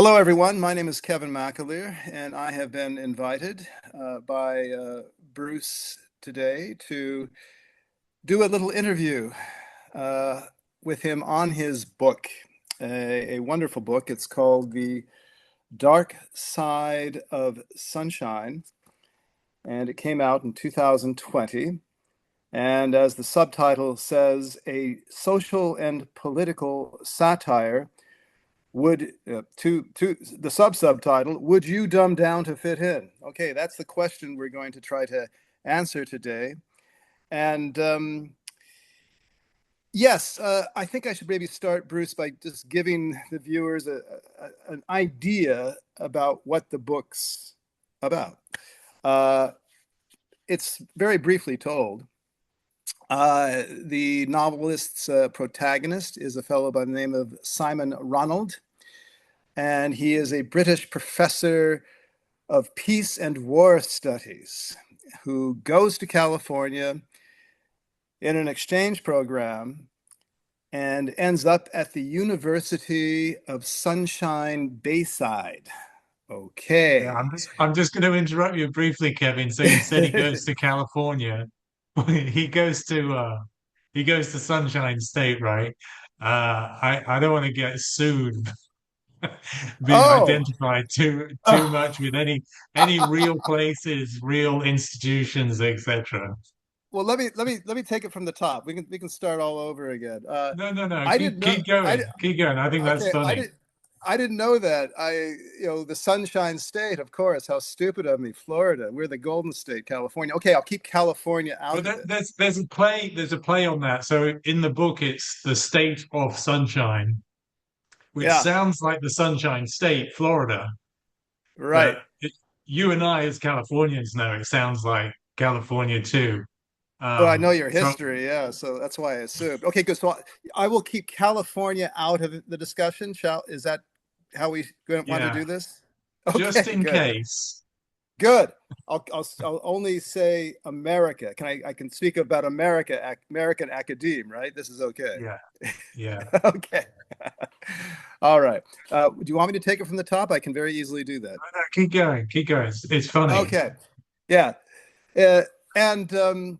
Hello, everyone. My name is Kevin McAleer, and I have been invited by Bruce today to do a little interview uh, with him on his book, a wonderful book. It's called The Dark Side of Sunshine, and it came out in 2020. And as the subtitle says, a social and political satire would to the subtitle, would you dumb down to fit in? Okay, that's the question we're going to try to answer today. And yes, I think I should maybe start, Bruce, by just giving the viewers an idea about what the book's about. It's very briefly told. The novelist's protagonist is a fellow by the name of Simon Ronald, and he is a British professor of peace and war studies who goes to California in an exchange program and ends up at the University of Sunshine Bayside. Yeah, Okay. I'm just going to interrupt you briefly, Kevin. So you said he goes to California. He goes to Sunshine State, right? I don't want to get sued being Oh, identified too much with any real places, real institutions, etc. well, let me take it from the top. We can start all over again. No. I Keep didn't know. keep going. Keep going. I think that's Okay, funny. I didn't know that. The Sunshine State, of course. How stupid of me, Florida. We're the Golden State, California. Okay, I'll keep California But out of it. there's a play on that. So in the book, it's the state of sunshine, which Yeah, sounds like the Sunshine State, Florida. right. But you and I, as Californians, know it sounds like California too. Well, I know your So history, yeah, so that's why I assumed. Okay, good. So I will keep California out of the discussion. Is that how we want to yeah, do this? just Okay, in good. case. Good. I'll only say America. I can speak about American academe, right? This is okay. Yeah, yeah. Okay. All right. Do you want me to take it from the top? I can very easily do that. No, keep going, keep going. It's funny. Okay. Yeah. Uh, and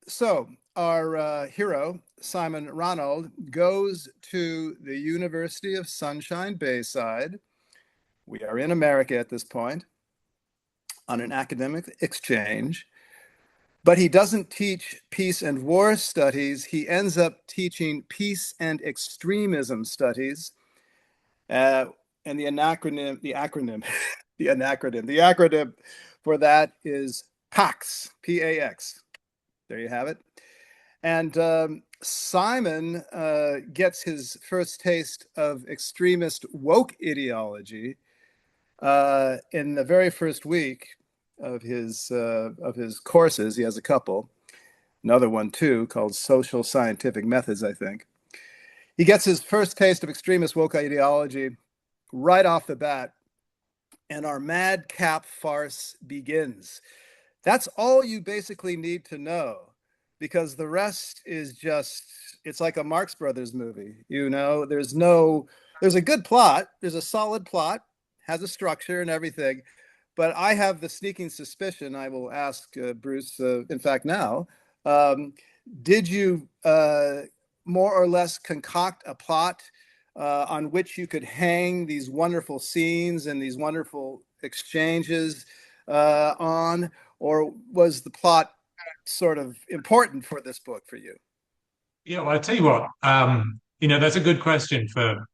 so our hero, Simon Ronald, goes to the University of Sunshine Bayside. We are in America at this point on an academic exchange. But he doesn't teach peace and war studies. He ends up teaching peace and extremism studies. Uh, and the acronym for that is PAX, P-A-X. There you have it. And Simon gets his first taste of extremist woke ideology in the very first week of his courses. He has a couple, another one too called Social Scientific Methods, I think. He gets his first taste of extremist woke ideology right off the bat, and our madcap farce begins. That's all you basically need to know, because the rest is just, it's like a Marx Brothers movie. There's a good plot, there's a solid plot, has a structure and everything. But I have the sneaking suspicion, I will ask Bruce, in fact, now, um, did you more or less concoct a plot on which you could hang these wonderful scenes and these wonderful exchanges on, or was the plot sort of important for this book for you? Yeah, well, I tell you what, that's a good question for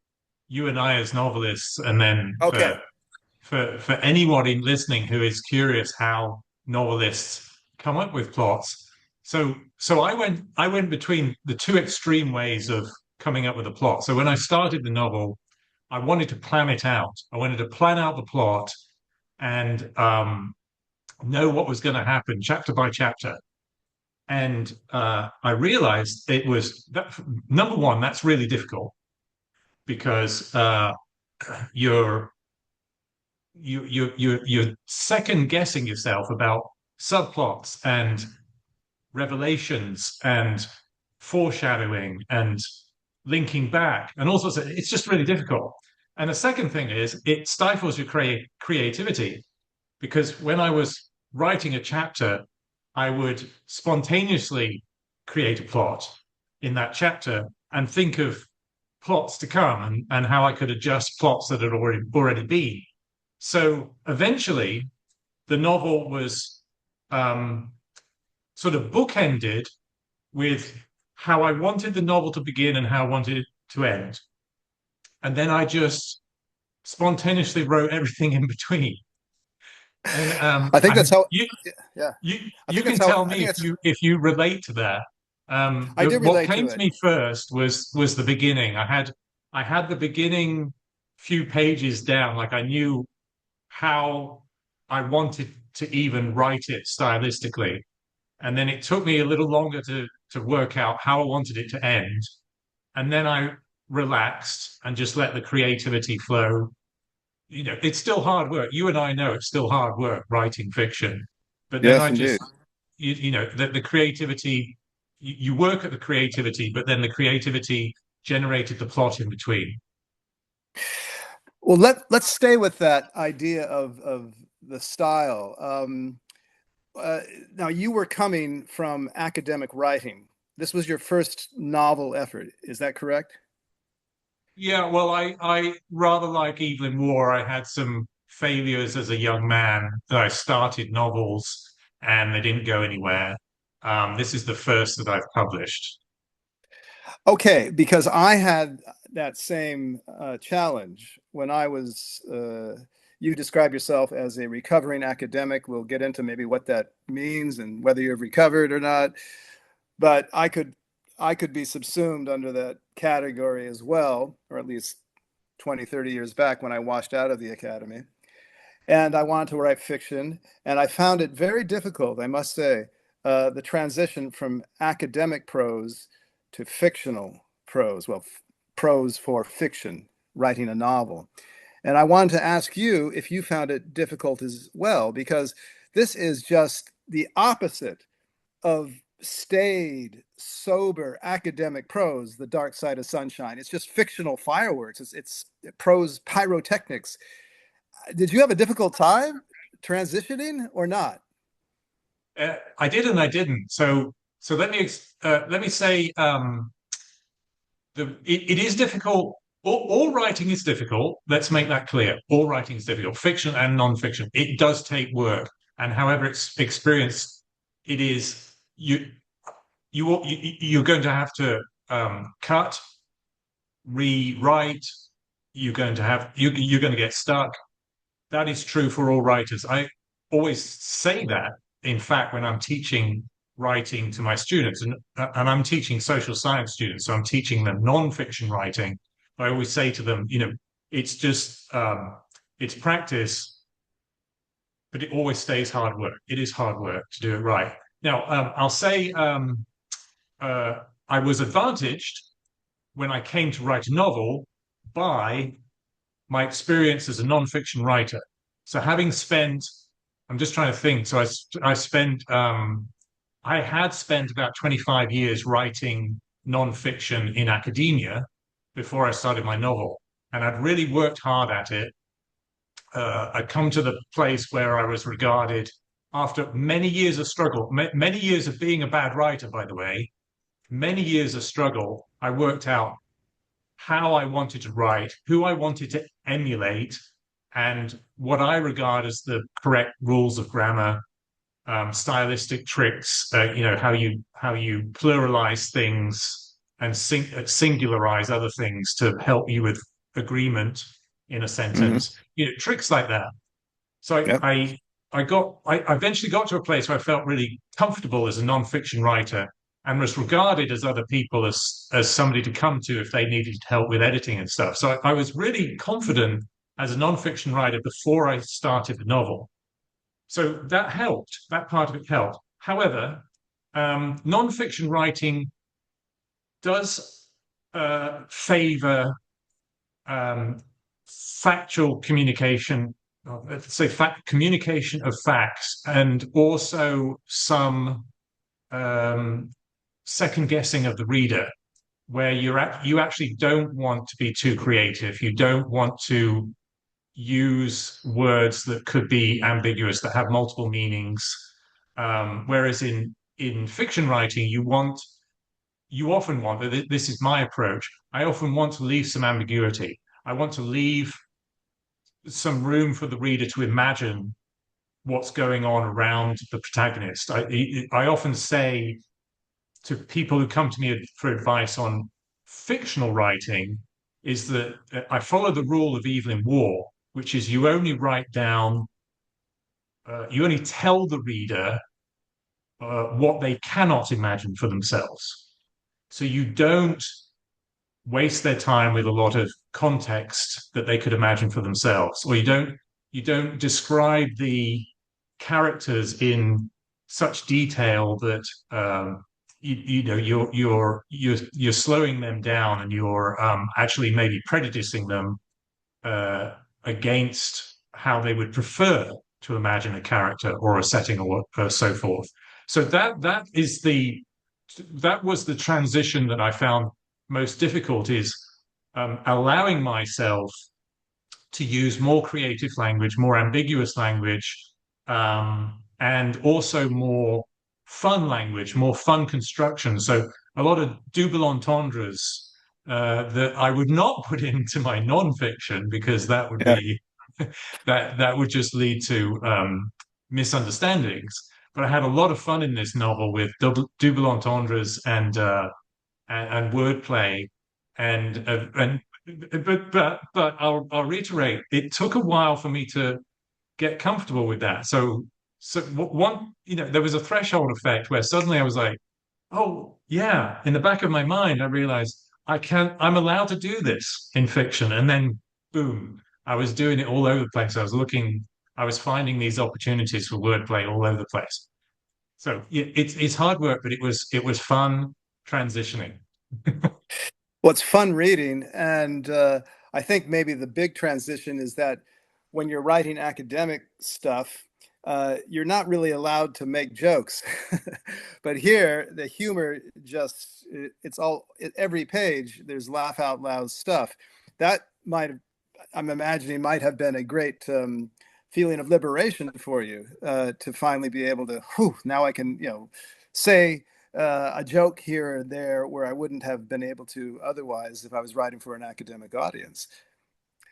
you and I as novelists, and then Okay. for anybody listening who is curious how novelists come up with plots. So I went between the two extreme ways of coming up with a plot. So when I started the novel, I wanted to plan it out. I wanted to plan out the plot and know what was going to happen chapter by chapter. And I realized it was that, number one, that's really difficult because you're you're second guessing yourself about subplots and revelations and foreshadowing and linking back and all sorts of, it's just really difficult. And the second thing is it stifles your creativity, because when I was writing a chapter, I would spontaneously create a plot in that chapter and think of plots to come, and how I could adjust plots that had already been. So eventually, the novel was sort of bookended with how I wanted the novel to begin and how I wanted it to end. And then I just spontaneously wrote everything in between. I think that's And how. Yeah, I you think that's can how. tell I me think that's. if you relate to that. I do What relate came to to it. me first was the beginning. I had the beginning few pages down, like I knew how I wanted to even write it stylistically. And then it took me a little longer to work out how I wanted it to end. And then I relaxed and just let the creativity flow. You know, it's still hard work. You and I know it's still hard work writing fiction. But then Yes, I indeed. just, you know, the creativity, you work at the creativity, but then the creativity generated the plot in between. Well, let's stay with that idea of the style. Uh, Now, you were coming from academic writing. This was your first novel effort. Is that correct? Yeah, well, I rather like Evelyn Waugh. I had some failures as a young man that I started novels and they didn't go anywhere. This is the first that I've published. Okay, because I had that same challenge when I was. You describe yourself as a recovering academic. We'll get into maybe what that means and whether you've recovered or not. But I could be subsumed under that category as well, or at least 20, 30 years back when I washed out of the academy. And I wanted to write fiction, and I found it very difficult, I must say, the transition from academic prose to fictional prose, well, prose for fiction, writing a novel. And I wanted to ask you if you found it difficult as well, because this is just the opposite of staid, sober academic prose, the dark side of sunshine. It's just fictional fireworks. It's prose pyrotechnics. Did you have a difficult time transitioning or not? I did and I didn't. So let me say it is difficult. All writing is difficult. Let's make that clear. All writing is difficult, fiction and non-fiction. It does take work, and however it's experienced, it is you're going to have to cut, rewrite. You're going to get stuck. That is true for all writers. I always say that, in fact, when I'm teaching writing to my students, and I'm teaching social science students, so I'm teaching them non-fiction writing. I always say to them, you know, it's just it's practice, but it always stays hard work. It is hard work to do it right. Now, I'll say uh, I was advantaged when I came to write a novel by my experience as a non-fiction writer. So having spent, I'm just trying to think. So I spent, I had spent about 25 years writing non-fiction in academia before I started my novel. And I'd really worked hard at it. I'd come to the place where I was regarded after many years of struggle, many years of being a bad writer, by the way, many years of struggle. I worked out how I wanted to write, who I wanted to emulate, and what I regard as the correct rules of grammar, stylistic tricks. You know, how you pluralize things and singularize other things to help you with agreement in a Hmm. sentence. You know, tricks like that. So Yep. I eventually got to a place where I felt really comfortable as a non-fiction writer and was regarded as other people as somebody to come to if they needed help with editing and stuff. So I was really confident as a non-fiction writer before I started the novel. So that helped. That part of it helped. However, non-fiction writing does favor um, factual communication, let's say communication of facts, and also some um, second guessing of the reader. where you actually don't want to be too creative. You don't want to use words that could be ambiguous, that have multiple meanings. Whereas in fiction writing, you often want, this is my approach, I often want to leave some ambiguity. I want to leave some room for the reader to imagine what's going on around the protagonist. I often say to people who come to me for advice on fictional writing is that I follow the rule of Evelyn Waugh, which is you only write down, you only tell the reader what they cannot imagine for themselves. So you don't waste their time with a lot of context that they could imagine for themselves, or you don't describe the characters in such detail that you're slowing them down, and you're actually maybe prejudicing them against how they would prefer to imagine a character or a setting, or so forth. So that was the transition that I found most difficult, is allowing myself to use more creative language, more ambiguous language, and also more fun language, more fun construction. So a lot of double entendres that I would not put into my nonfiction, because that would Yeah. be that would just lead to misunderstandings. But I had a lot of fun in this novel with double entendres and wordplay, and but I'll reiterate, it took a while for me to get comfortable with that. So one, there was a threshold effect where suddenly I was like, oh yeah, in the back of my mind, I realized I'm allowed to do this in fiction. And then boom, I was doing it all over the place. I was finding these opportunities for wordplay all over the place. So it's hard work, but it was fun transitioning. Well, it's fun reading, and I think maybe the big transition is that when you're writing academic stuff, you're not really allowed to make jokes. But here, the humor it's all, every page, there's laugh out loud stuff. That I'm imagining, might have been a great feeling of liberation for you, to finally be able to, whew, now I can, say a joke here or there where I wouldn't have been able to otherwise if I was writing for an academic audience.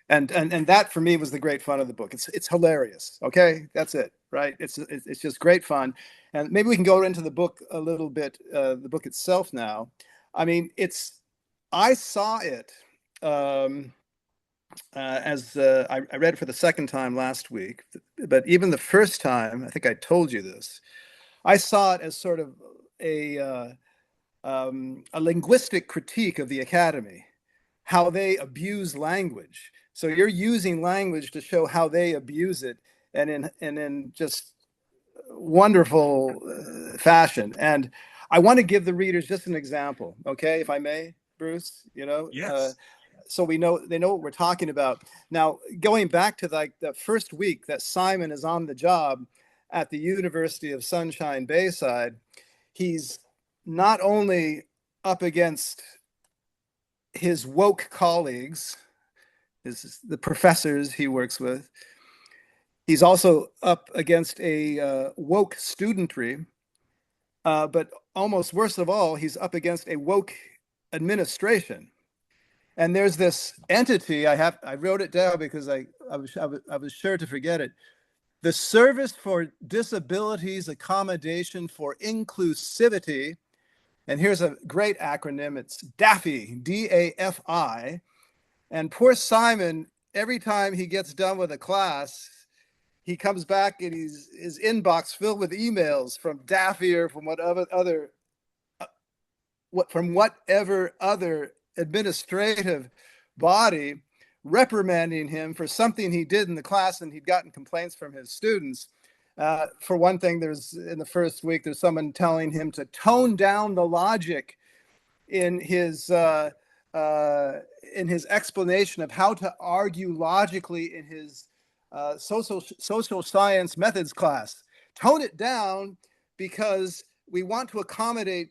And that for me was the great fun of the book. It's hilarious. Okay, that's it, right? It's just great fun. And maybe we can go into the book a little bit, the book itself now. I mean, I saw it as I read it for the second time last week, but even the first time, I think I told you this, I saw it as sort of a linguistic critique of the academy, how they abuse language. So you're using language to show how they abuse it, and in just wonderful fashion. And I want to give the readers just an example, okay, if I may, Bruce. Yes. So they know what we're talking about. Now, going back to like the first week that Simon is on the job at the University of Sunshine Bayside, he's not only up against his woke colleagues, the professors he works with, he's also up against a woke studentry, but almost worst of all, he's up against a woke administration. And there's this entity, I wrote it down because I was sure to forget it. The Service for Disabilities Accommodation for Inclusivity. And here's a great acronym. It's DAFI, DAFI. And poor Simon, every time he gets done with a class, he comes back and his inbox filled with emails from DAFI or from whatever other administrative body reprimanding him for something he did in the class, and he'd gotten complaints from his students. For one thing, in the first week, there's someone telling him to tone down the logic in his explanation of how to argue logically in his social science methods class. Tone it down because we want to accommodate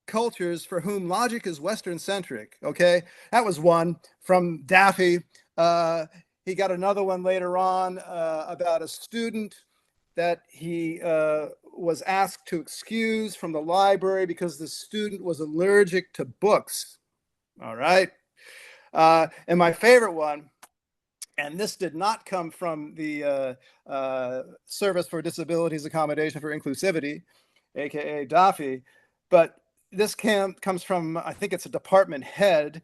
cultures for whom logic is Western-centric, okay? That was one from Daffy. He got another one later on about a student that he was asked to excuse from the library because the student was allergic to books, all right? And my favorite one, and this did not come from the Service for Disabilities Accommodation for Inclusivity, aka Daffy, but this comes from, I think it's a department head.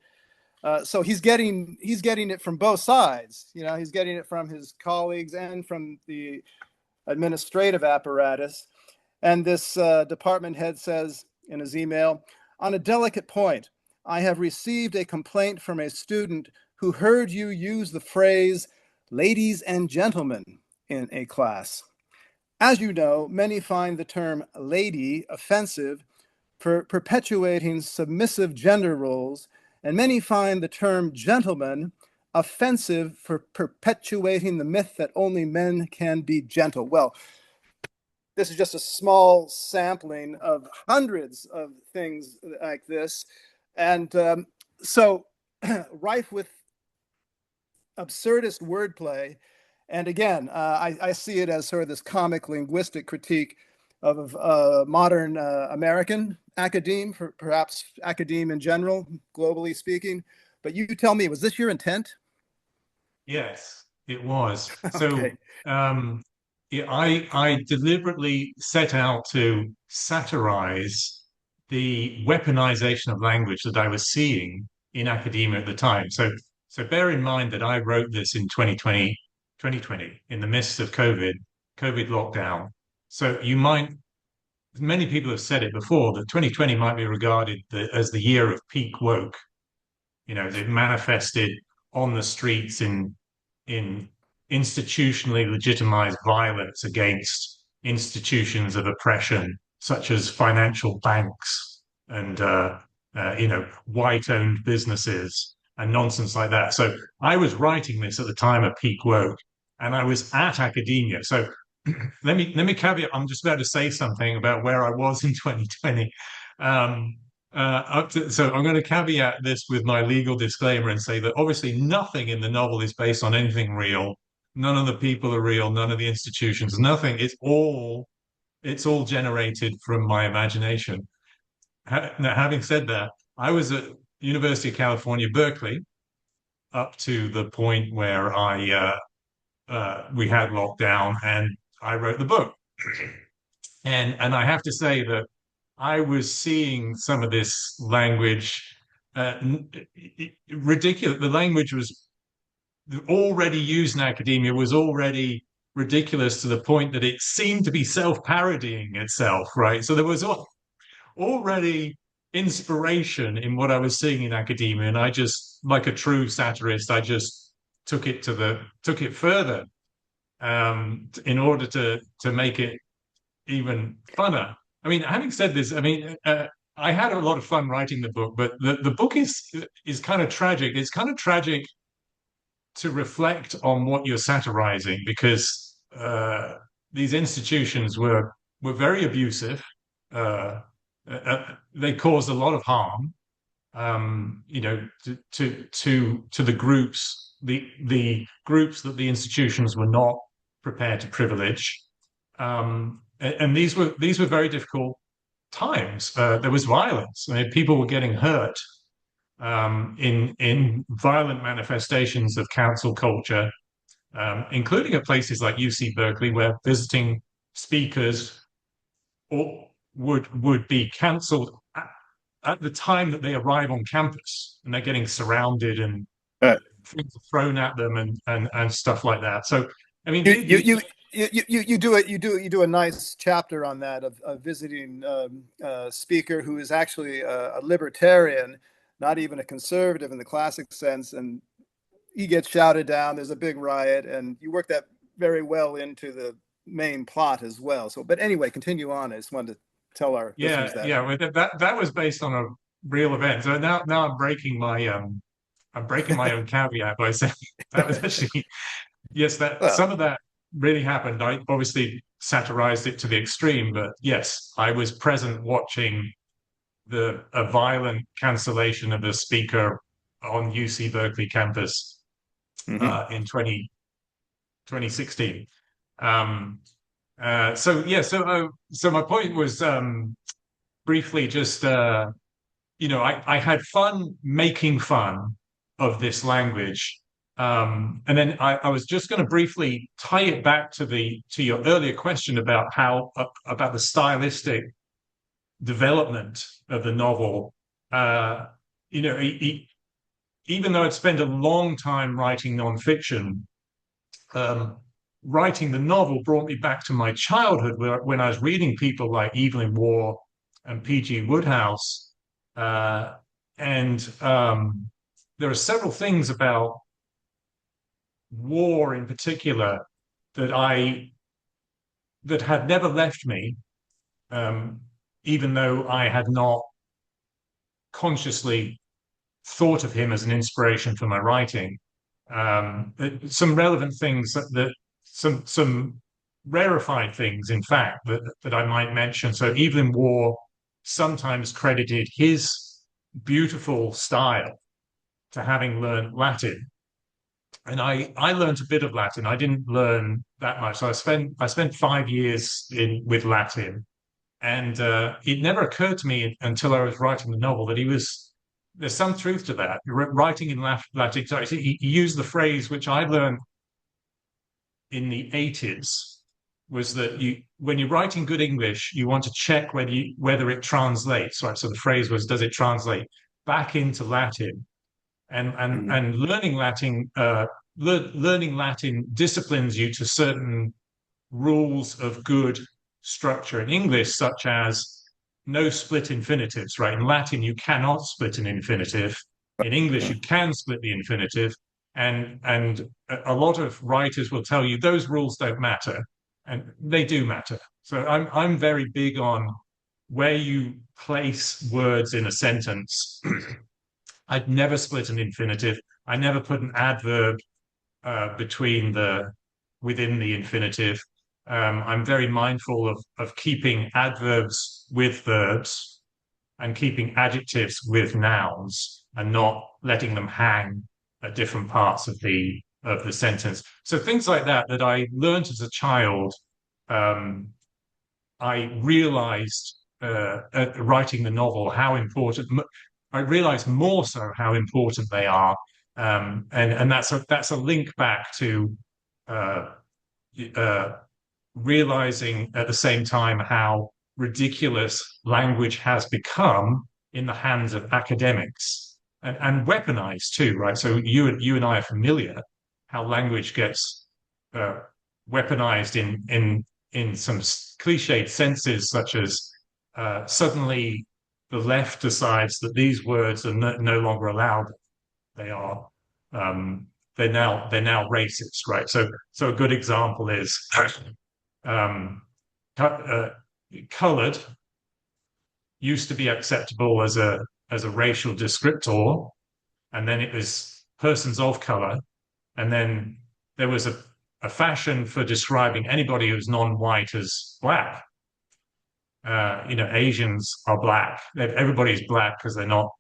So he's getting it from both sides. You know, he's getting it from his colleagues and from the administrative apparatus. And this department head says in his email, on a delicate point, I have received a complaint from a student who heard you use the phrase ladies and gentlemen in a class. As you know, many find the term lady offensive for perpetuating submissive gender roles, and many find the term gentleman offensive for perpetuating the myth that only men can be gentle. Well, this is just a small sampling of hundreds of things like this. And so rife with absurdist wordplay. And again, I see it as sort of this comic linguistic critique of modern American academe, perhaps academe in general, globally speaking. But you tell me, was this your intent? Yes, it was. Okay. So I deliberately set out to satirize the weaponization of language that I was seeing in academia at the time. So bear in mind that I wrote this in 2020 in the midst of COVID lockdown. So many people have said it before, that 2020 might be regarded as the year of peak woke. You know, they've manifested on the streets in institutionally legitimized violence against institutions of oppression, such as financial banks and white-owned businesses and nonsense like that. So I was writing this at the time of peak woke, and I was at academia. So let me caveat. I'm just about to say something about where I was in 2020. So I'm going to caveat this with my legal disclaimer and say that obviously nothing in the novel is based on anything real. None of the people are real. None of the institutions. Nothing. It's all generated from my imagination. Now, having said that, I was at University of California, Berkeley, up to the point where we had lockdown, and I wrote the book. And I have to say that I was seeing some of this language ridiculous. The language was already used in academia was already ridiculous to the point that it seemed to be self-parodying itself, right? So there was already inspiration in what I was seeing in academia, and I just, like a true satirist, I just took it further in order to make it even funner. I mean, having said this, I mean, I had a lot of fun writing the book, but the book is kind of tragic. It's kind of tragic to reflect on what you're satirizing, because these institutions were very abusive. They caused a lot of harm, to the groups, the groups that the institutions were not prepared to privilege. And these were very difficult times. There was violence. I mean, people were getting hurt in violent manifestations of council culture, including at places like UC Berkeley, where visiting speakers would be cancelled at the time that they arrive on campus, and they're getting surrounded and things are thrown at them and stuff like that. So, I mean, you do a nice chapter on that of visiting speaker who is actually a libertarian, not even a conservative in the classic sense, and he gets shouted down. There's a big riot, and you work that very well into the main plot as well. So, but anyway, continue on. I just wanted to tell our listeners that. Yeah. Well, that was based on a real event. So now I'm breaking my own caveat by saying that was actually, yes, that some of that really happened. I obviously satirized it to the extreme, but yes, I was present watching a violent cancellation of a speaker on UC Berkeley campus in 2016. So my point was briefly just I had fun making fun of this language. And then I was just going to briefly tie it back to your earlier question about about the stylistic development of the novel. Even though I'd spent a long time writing nonfiction, writing the novel brought me back to my childhood, when I was reading people like Evelyn Waugh and P.G. Wodehouse. There are several things about war in particular that had never left me, even though I had not consciously thought of him as an inspiration for my writing. Some relevant things some rarefied things, in fact, that I might mention. So Evelyn Waugh sometimes credited his beautiful style to having learned Latin. And I learned a bit of Latin. I didn't learn that much. So I spent 5 years with Latin. And it never occurred to me until I was writing the novel that there's some truth to that. Writing in Latin, so he used the phrase which I learned in the 80s, was that when you're writing good English, you want to check whether it translates, right? So the phrase was, does it translate back into Latin? And learning Latin disciplines you to certain rules of good structure in English, such as no split infinitives, right? In Latin, you cannot split an infinitive. In English, you can split the infinitive. And a lot of writers will tell you those rules don't matter, and they do matter. So I'm very big on where you place words in a sentence. I'd never split an infinitive. I never put an adverb within the infinitive. I'm very mindful of keeping adverbs with verbs and keeping adjectives with nouns, and not letting them hang at different parts of the sentence. So things like that I learned as a child. I realized at writing the novel how important. I realized more so how important they are, and that's a link back to realizing at the same time how ridiculous language has become in the hands of academics, and weaponized too, right? So you and I are familiar how language gets weaponized in some cliched senses, such as suddenly the left decides that these words are no longer allowed. They are they're now racist, right? So a good example is colored used to be acceptable as a racial descriptor, and then it was persons of color, and then there was a fashion for describing anybody who's non-white as black. Asians are black. Everybody's black because they're not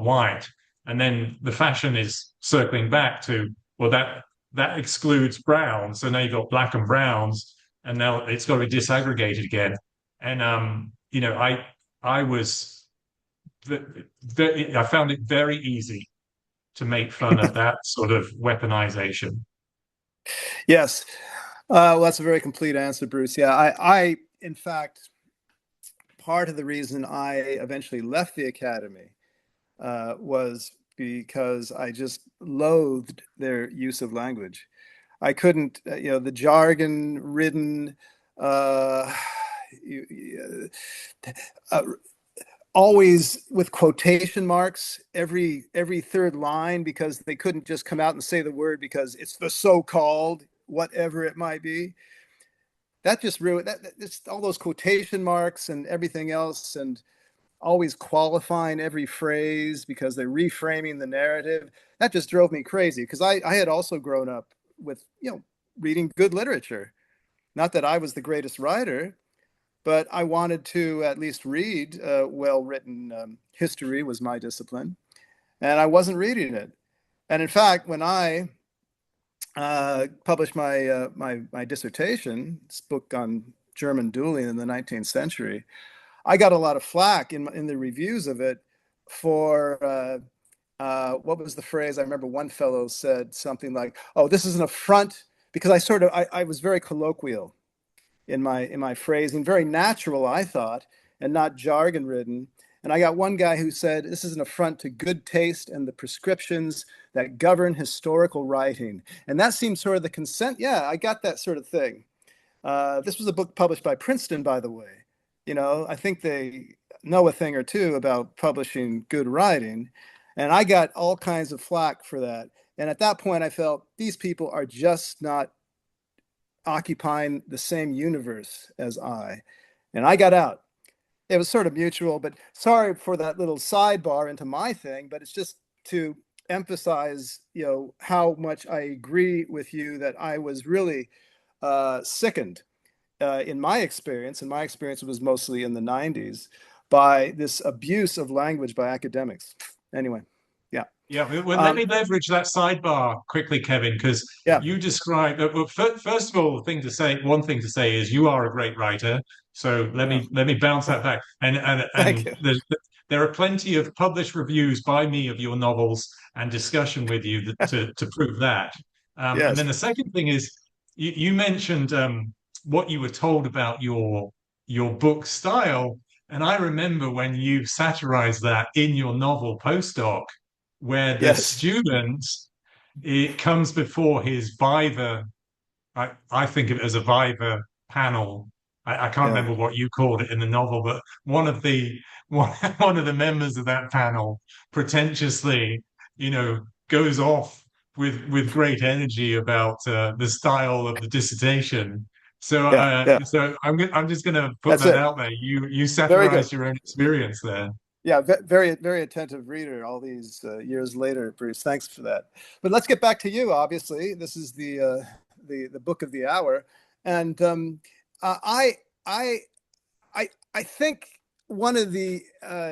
white. And then the fashion is circling back to, well, that excludes browns. So now you've got black and browns, and now it's got to be disaggregated again. And I found it very easy to make fun of that sort of weaponization. Yes. Well, that's a very complete answer, Bruce. Yeah, I in fact, part of the reason I eventually left the academy was because I just loathed their use of language. I couldn't, the jargon-ridden, always with quotation marks every third line, because they couldn't just come out and say the word because it's the so-called whatever it might be. That just ruined that. It's all those quotation marks and everything else, and always qualifying every phrase because they're reframing the narrative. That just drove me crazy, because I had also grown up with reading good literature. Not that I was the greatest writer, but I wanted to at least read well-written history was my discipline, and I wasn't reading it. And in fact, when I published my dissertation, this book on German dueling in the 19th century, I got a lot of flack in the reviews of it for what was the phrase? I remember one fellow said something like, "Oh, this is an affront," because I was very colloquial in my phrasing, very natural, I thought, and not jargon ridden. And I got one guy who said, "This is an affront to good taste and the prescriptions that govern historical writing." And that seemed sort of the consent. Yeah, I got that sort of thing. This was a book published by Princeton, by the way. I think they know a thing or two about publishing good writing. And I got all kinds of flack for that. And at that point, I felt these people are just not occupying the same universe as I. And I got out. It was sort of mutual, but sorry for that little sidebar into my thing, but it's just to emphasize, how much I agree with you that I was really sickened in my experience, and my experience was mostly in the 90s, by this abuse of language by academics. Anyway, yeah. Yeah, well, let me leverage that sidebar quickly, Kevin, because Yeah. you described. Well, first of all, one thing to say is you are a great writer. So let me bounce that back. Thank And you. there are plenty of published reviews by me of your novels and discussion with you to prove that. And Yes. then the second thing is you mentioned what you were told about your book style, and I remember when you satirized that in your novel Postdoc, where the Yes. student, it comes before his Viva. I think of it as a Viva panel. I can't Yeah. remember what you called it in the novel, but one of the members of that panel pretentiously, goes off with great energy about the style of the dissertation. So Yeah. Yeah. I'm just going to put That's that it. out there. You Very good. satirized your own experience there. Yeah, very, very attentive reader all these years later, Bruce. Thanks for that. But let's get back to you. Obviously, this is the book of the hour, and uh, I I I think one of the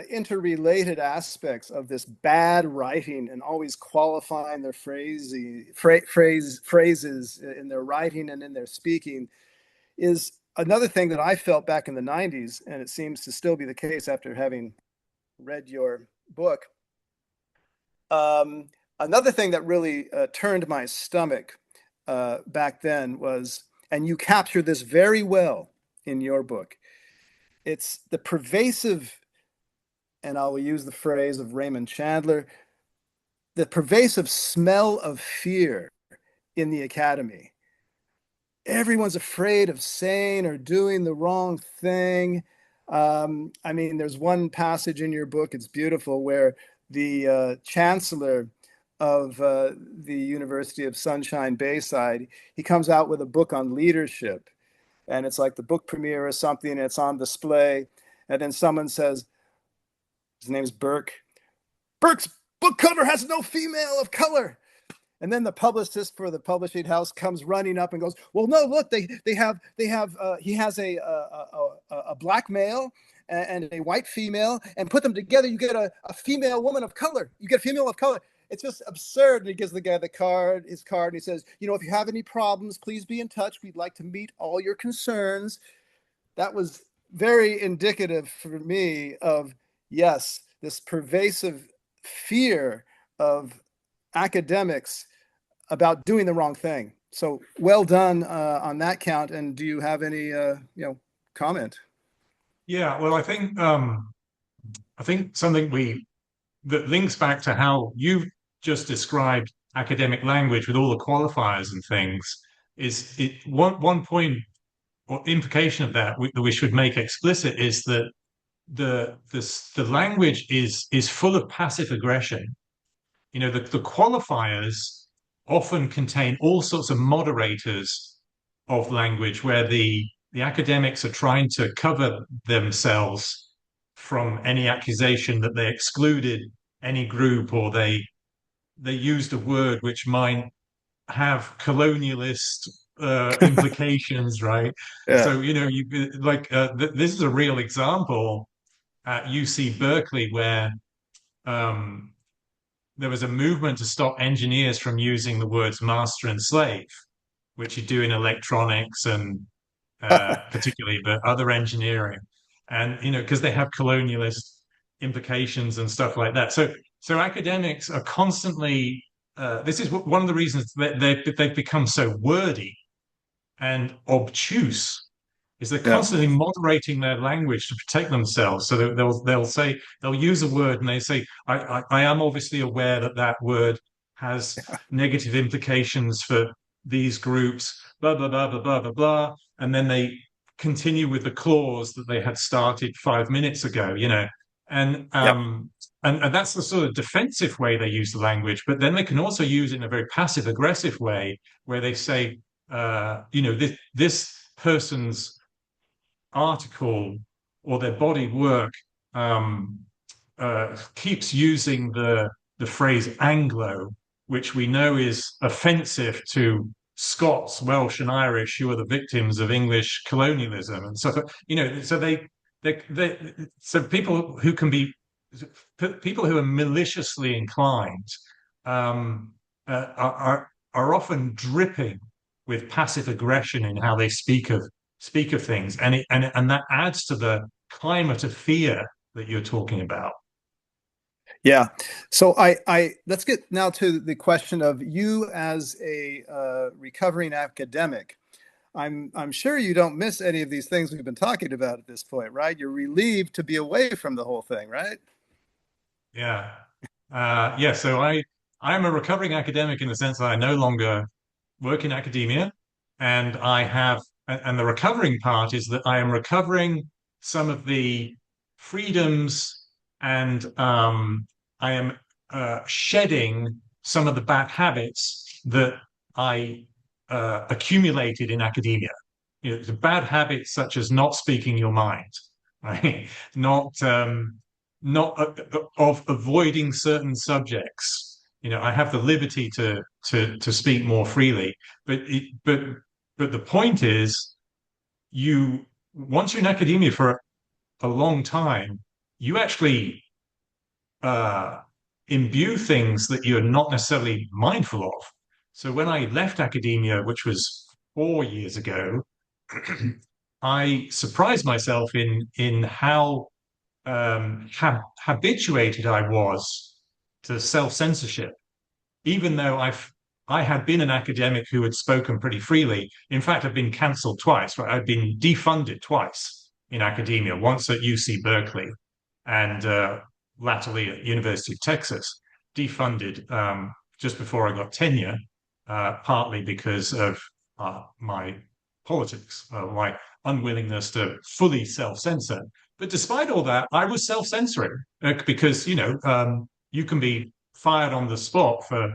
interrelated aspects of this bad writing and always qualifying their phrases in their writing and in their speaking is another thing that I felt back in the 90s, and it seems to still be the case after having read your book. Another thing that really turned my stomach back then was, and you capture this very well in your book, it's the pervasive, and I will use the phrase of Raymond Chandler, the pervasive smell of fear in the academy. Everyone's afraid of saying or doing the wrong thing. I mean, there's one passage in your book, it's beautiful, where the chancellor of the University of Sunshine Bayside, he comes out with a book on leadership. And it's like the book premiere or something, and it's on display. And then someone says, his name's Burke. Burke's book cover has no female of color. And then the publicist for the publishing house comes running up and goes, "Well, no, look, they have he has a black male and a white female, and put them together, you get a female woman of color. You get a female of color." It's just absurd. And he gives the guy his card, and he says, "If you have any problems, please be in touch. We'd like to meet all your concerns." That was very indicative for me of, yes, this pervasive fear of academics about doing the wrong thing. So well done on that count. And do you have any comment? Yeah, well, I think something that links back to how you've just described academic language with all the qualifiers and things is one point or implication of that we should make explicit is that the language is full of passive aggression. The qualifiers often contain all sorts of moderators of language where the academics are trying to cover themselves from any accusation that they excluded any group, or they used a word which might have colonialist implications, right? Yeah. So, you like this is a real example at UC Berkeley where um, there was a movement to stop engineers from using the words master and slave, which you do in electronics and particularly, but other engineering, and because they have colonialist implications and stuff like that. So academics are constantly. This is one of the reasons that they've become so wordy and obtuse is they're Yeah. constantly moderating their language to protect themselves. So they'll say they'll use a word and they say, I am obviously aware that that word has negative implications for these groups, blah blah blah blah blah blah blah," and then they continue with the clause that they had started 5 minutes ago. And Yep. and that's the sort of defensive way they use the language. But then they can also use it in a very passive aggressive way where they say, this person's article or their body work um, keeps using the phrase Anglo, which we know is offensive to Scots, Welsh, and Irish, who are the victims of English colonialism, and so so so people who are maliciously inclined um, are often dripping with passive aggression in how they speak of things, and that adds to the climate of fear that you're talking about. Yeah. So I let's get now to the question of you as a recovering academic. I'm sure you don't miss any of these things we've been talking about at this point, right? You're relieved to be away from the whole thing, right? Yeah. Yeah. So I'm a recovering academic in the sense that I no longer work in academia, and and the recovering part is that I am recovering some of the freedoms, and I am shedding some of the bad habits that I accumulated in academia. The bad habits such as not speaking your mind, right? Not of avoiding certain subjects. I have the liberty to speak more freely, but but the point is, you once you're in academia for a long time, you actually uh, imbue things that you're not necessarily mindful of. So when I left academia, which was 4 years ago, I surprised myself in how habituated I was to self-censorship, even though I had been an academic who had spoken pretty freely. In fact, I've been cancelled twice. Right? I've been defunded twice in academia, once at UC Berkeley and latterly at University of Texas. Defunded just before I got tenure, partly because of my politics, my unwillingness to fully self-censor. But despite all that, I was self-censoring because you can be fired on the spot for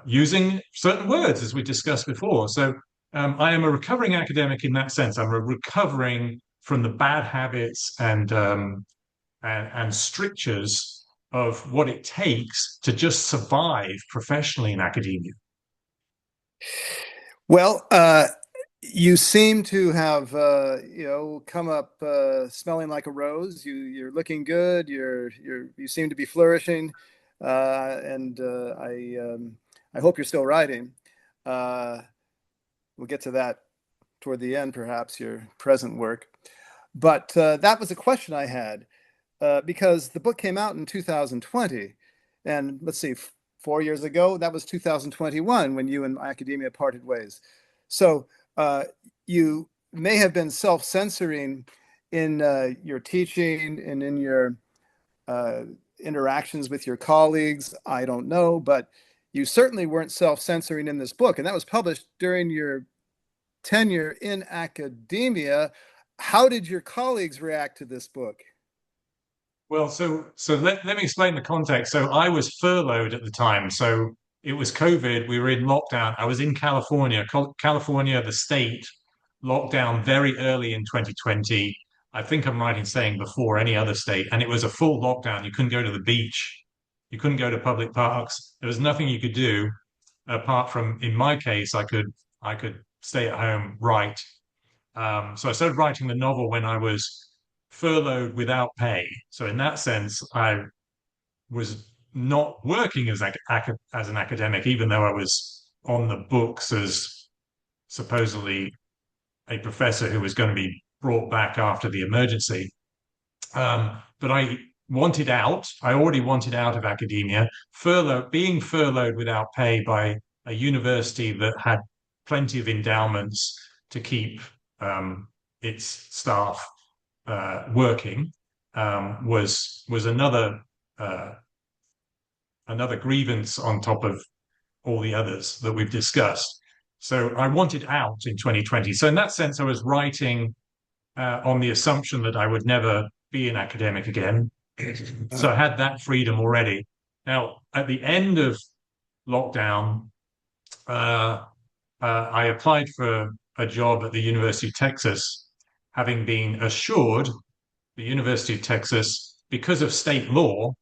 using certain words, as we discussed before. So I am a recovering academic in that sense. I'm a recovering from the bad habits and strictures of what it takes to just survive professionally in academia. Well, you seem to have come up smelling like a rose. You're looking good. You seem to be flourishing, and I hope you're still writing. Uh, we'll get to that toward the end, perhaps your present work. But that was a question I had because the book came out in 2020, and let's see, 4 years ago, that was 2021 when you and academia parted ways. So you may have been self-censoring in your teaching and in your uh, interactions with your colleagues. I don't know, but you certainly weren't self-censoring in this book, and that was published during your tenure in academia. How did your colleagues react to this book? Well, so let me explain the context. So I was furloughed at the time. So it was COVID. We were in lockdown. I was in California. California, the state, locked down very early in 2020. I think I'm right in saying before any other state. And it was a full lockdown. You couldn't go to the beach. You couldn't go to public parks. There was nothing you could do apart from, in my case, I could stay at home, write. So I started writing the novel when I was furloughed without pay. So in that sense, I was not working as an academic, even though I was on the books as supposedly a professor who was going to be brought back after the emergency. But I wanted out. I already wanted out of academia. Being furloughed without pay by a university that had plenty of endowments to keep its staff working was another grievance on top of all the others that we've discussed. So I wanted out in 2020. So in that sense, I was writing on the assumption that I would never be an academic again. So I had that freedom already. Now, at the end of lockdown, I applied for a job at the University of Texas, having been assured the University of Texas, because of state law,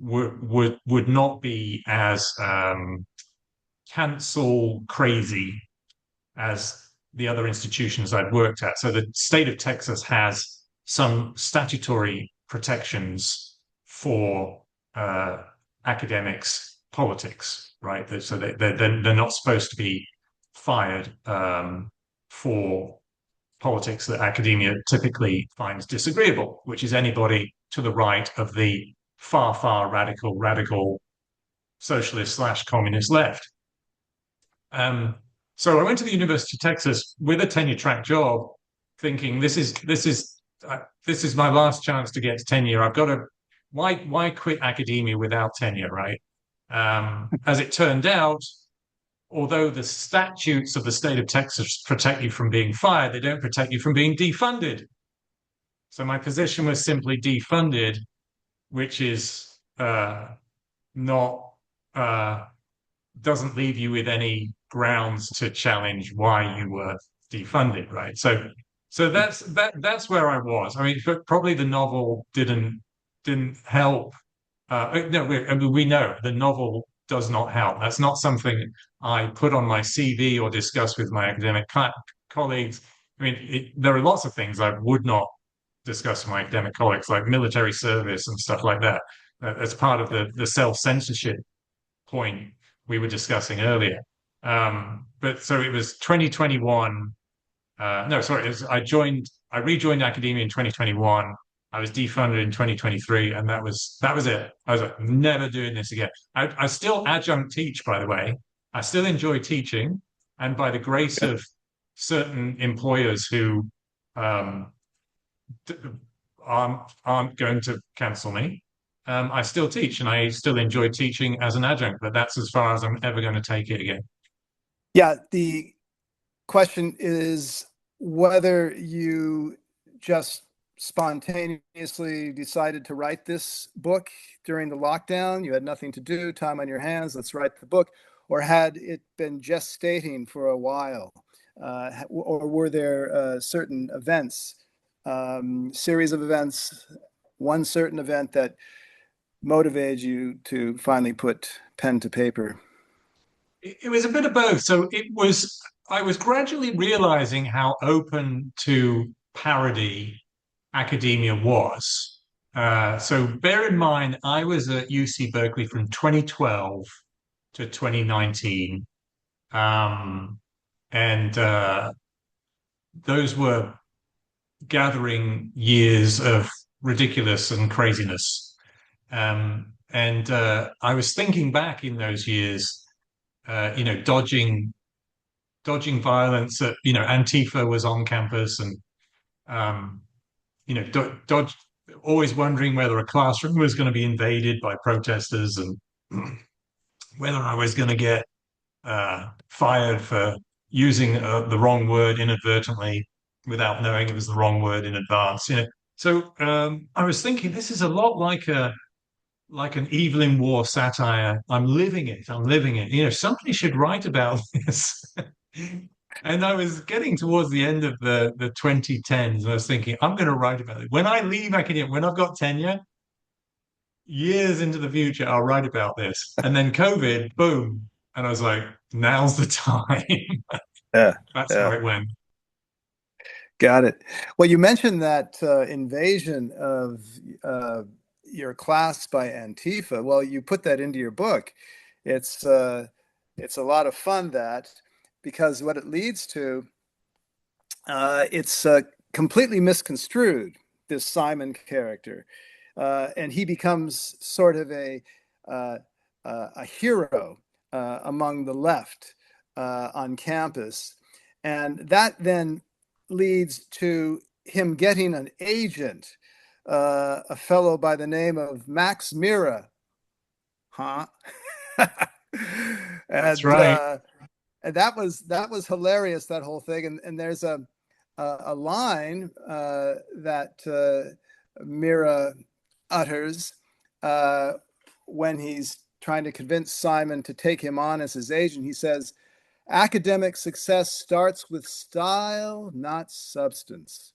would not be as cancel crazy as the other institutions I'd worked at. So the state of Texas has some statutory protections for academics' politics, right? So they're not supposed to be fired for politics that academia typically finds disagreeable, which is anybody to the right of the far radical socialist / communist left. So I went to the University of Texas with a tenure track job, thinking this is my last chance to get tenure. I've got to why quit academia without tenure, right? As it turned out, although the statutes of the state of Texas protect you from being fired, they don't protect you from being defunded. So my position was simply defunded, which is not doesn't leave you with any grounds to challenge why you were defunded, right? So that's where I was. I mean, probably the novel didn't help. No, we know the novel does not help. That's not something I put on my CV or discuss with my academic colleagues. I mean, there are lots of things I would not discuss with my academic colleagues, like military service and stuff like that, as part of the self-censorship point we were discussing earlier. But so it was 2021. No, sorry, I rejoined academia in 2021. I was defunded in 2023, and that was it. I was like, never doing this again. I still adjunct teach, by the way. I still enjoy teaching, and by the grace of certain employers who aren't going to cancel me, I still teach, and I still enjoy teaching as an adjunct. But that's as far as I'm ever going to take it again. Yeah, the question is whether you just spontaneously decided to write this book during the lockdown. You had nothing to do, time on your hands, let's write the book. Or had it been gestating for a while? Or were there certain events, series of events, one certain event that motivated you to finally put pen to paper? It was a bit of both. So I was gradually realizing how open to parody academia was. So bear in mind, I was at UC Berkeley from 2012 to 2019. And those were gathering years of ridiculous and craziness. And I was thinking back in those years, dodging violence. Antifa was on campus, and always wondering whether a classroom was going to be invaded by protesters, and whether I was going to get fired for using the wrong word inadvertently without knowing it was the wrong word in advance. So I was thinking, this is a lot like an Evelyn Waugh satire. I'm living it. Somebody should write about this. And I was getting towards the end of the 2010s, and I was thinking, I'm going to write about it. When I leave academia, when I've got tenure, years into the future, I'll write about this. And then COVID, boom. And I was like, now's the time. Yeah, That's how yeah. it went. Got it. Well, you mentioned that invasion of your class by Antifa. Well, you put that into your book. It's uh, it's a lot of fun that because what it leads to, it's completely misconstrued. This Simon character, and he becomes sort of uh, a hero among the left on campus, and that then leads to him getting an agent, a fellow by the name of Max Mira, huh? That's and right. uh, and that was hilarious, that whole thing. And there's a line that Mira utters uh, when he's trying to convince Simon to take him on as his agent. He says, "Academic success starts with style, not substance."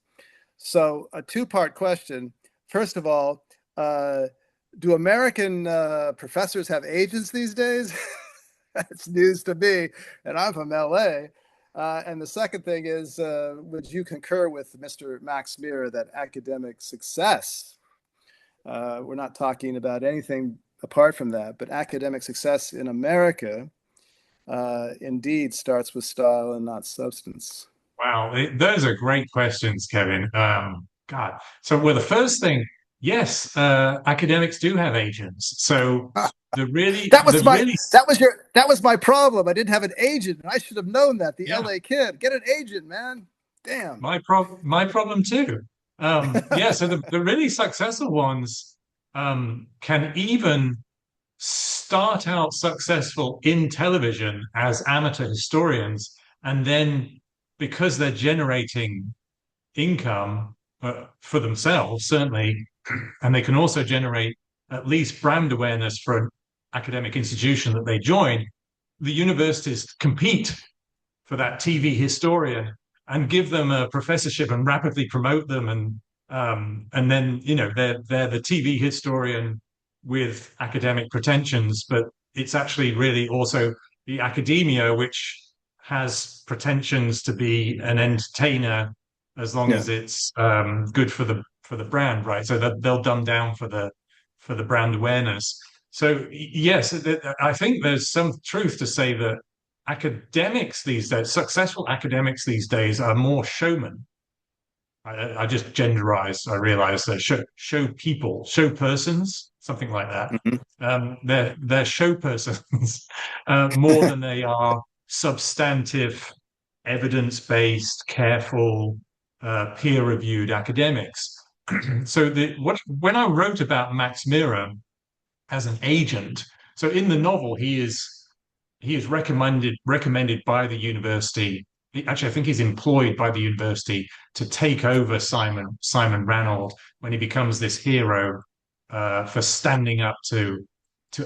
So, a two-part question. First of all, uh, do American professors have agents these days? That's news to me, and I'm from LA. And the second thing is, would you concur with Mr. Max Muir that academic success, we're not talking about anything apart from that, but academic success in America indeed starts with style and not substance? Wow, those are great questions, Kevin. God. So, well, the first thing, yes, academics do have agents. So That the was my really, that was my problem. I didn't have an agent, and I should have known that. The yeah, LA kid, get an agent, man. Damn. my problem too. Yeah, so the really successful ones can even start out successful in television as amateur historians, and then because they're generating income for themselves, certainly, and they can also generate at least brand awareness for an academic institution that they join. The universities compete for that TV historian and give them a professorship and rapidly promote them, and then they're the TV historian with academic pretensions, but it's actually really also the academia which has pretensions to be an entertainer as long Yeah. as it's good for the brand, right? So that they'll dumb down for the brand awareness. So yes, I think there's some truth to say that academics these days, successful academics these days, are more showmen. I just genderize. I realize that show people, show persons, something like that. Mhm. They're show persons more than they are substantive, evidence-based, careful, peer-reviewed academics. So when I wrote about Max Mira as an agent, so in the novel he is recommended by the university. Actually, I think he's employed by the university to take over Simon Ranald when he becomes this hero for standing up to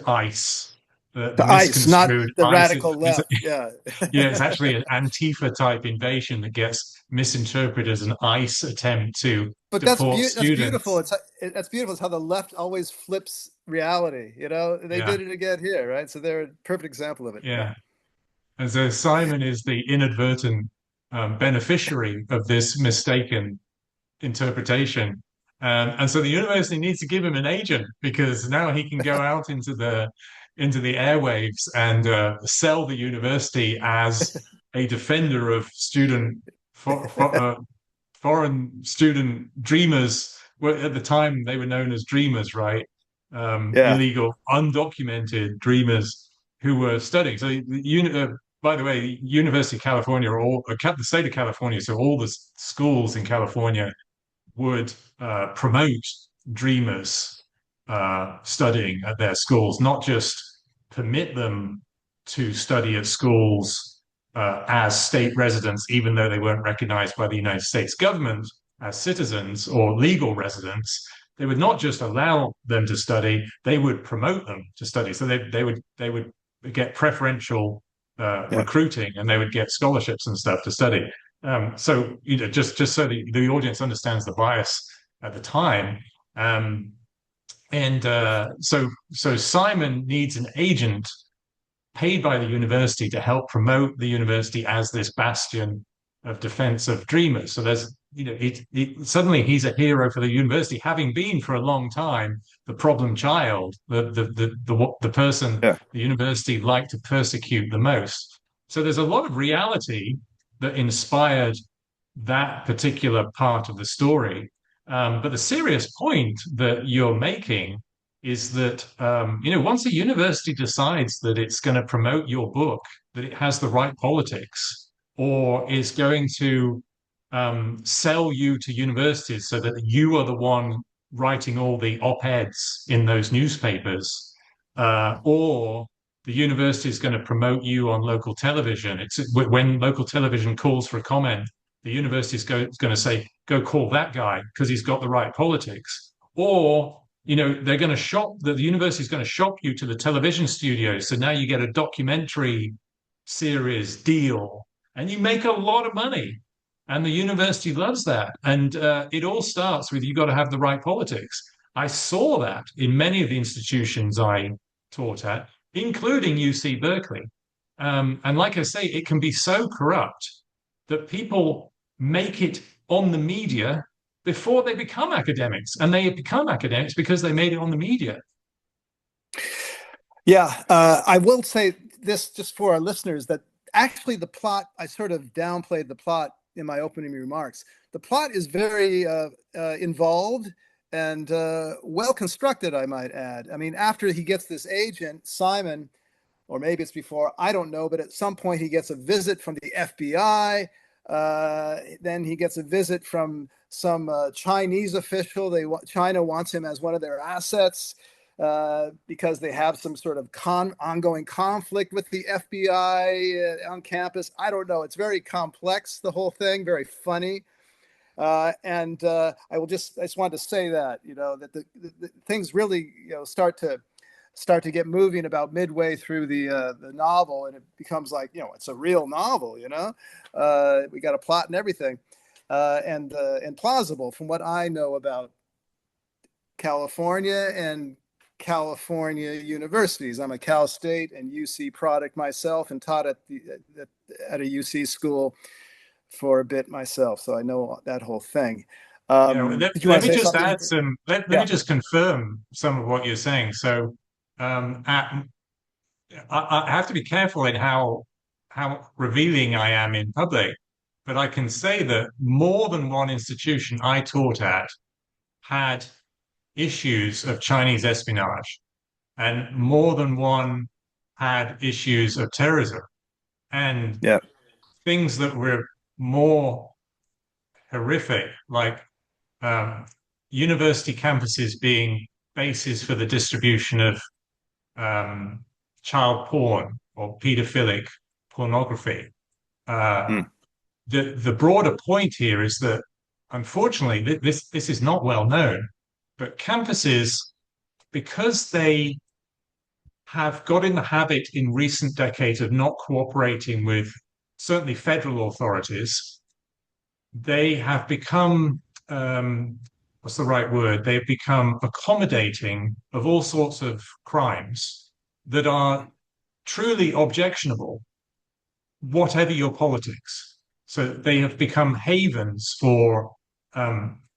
ICE, the The ICE, not misconstrued the ICE. radical left. Yeah. Yeah, it's actually an Antifa type invasion that gets misinterpreted as an ICE attempt to But deport that's beautiful. students. That's beautiful. It's how the left always flips reality. You know, they Yeah, did it again here, right? So they're a perfect example of it. Yeah. yeah. And so Simon is the inadvertent beneficiary of this mistaken interpretation. And so the university needs to give him an agent because now he can go out into the airwaves and sell the university as a defender of foreign student dreamers. Well, at the time, they were known as dreamers, right? Yeah. Illegal, undocumented dreamers who were studying. So, by the way, University of California, or all the state of California, so all the schools in California would promote dreamers studying at their schools, not just permit them to study at schools as state residents, even though they weren't recognized by the United States government as citizens or legal residents. They would not just allow them to study; they would promote them to study. So they would get preferential Yeah. recruiting, and they would get scholarships and stuff to study. So just so the audience understands the bias at the time, and so Simon needs an agent paid by the university to help promote the university as this bastion of defense of dreamers. So there's, suddenly he's a hero for the university, having been for a long time the problem child, the person Yeah. the university liked to persecute the most. So there's a lot of reality that inspired that particular part of the story. But the serious point that you're making is that once a university decides that it's going to promote your book, that it has the right politics, or is going to sell you to universities so that you are the one writing all the op-eds in those newspapers, or the university is going to promote you on local television. It's when local television calls for a comment, the university is going to say, go call that guy because he's got the right politics. Or, they're going to the university is going to shop you to the television studios. So now you get a documentary series deal and you make a lot of money. And the university loves that. And it all starts with you got to have the right politics. I saw that in many of the institutions I taught at, including UC Berkeley. And like I say, it can be so corrupt that people make it on the media before they become academics. And they become academics because they made it on the media. Yeah, I will say this just for our listeners, that actually the plot, I sort of downplayed the plot in my opening remarks. The plot is very involved and well constructed, I might add. I mean, after he gets this agent, Simon, or maybe it's before, I don't know, but at some point he gets a visit from the FBI. Then he gets a visit from some Chinese official. China wants him as one of their assets because they have some sort of ongoing conflict with the FBI on campus. I don't know. It's very complex, the whole thing, very funny. And I just wanted to say that, that the things really, start to get moving about midway through the novel, and it becomes like, it's a real novel, we got a plot and everything, and plausible from what I know about California and California universities. I'm a Cal State and UC product myself, and taught at a UC school for a bit myself, so I know that whole thing. Let me just add let Yeah. me just confirm some of what you're saying. So I have to be careful in how revealing I am in public, but I can say that more than one institution I taught at had issues of Chinese espionage, and more than one had issues of terrorism, and Yeah. things that were more horrific, like university campuses being bases for the distribution of child porn or pedophilic pornography. The broader point here is that, unfortunately, this is not well known, but campuses, because they have got in the habit in recent decades of not cooperating with certainly federal authorities, they have become what's the right word? They've become accommodating of all sorts of crimes that are truly objectionable, whatever your politics. So they have become havens for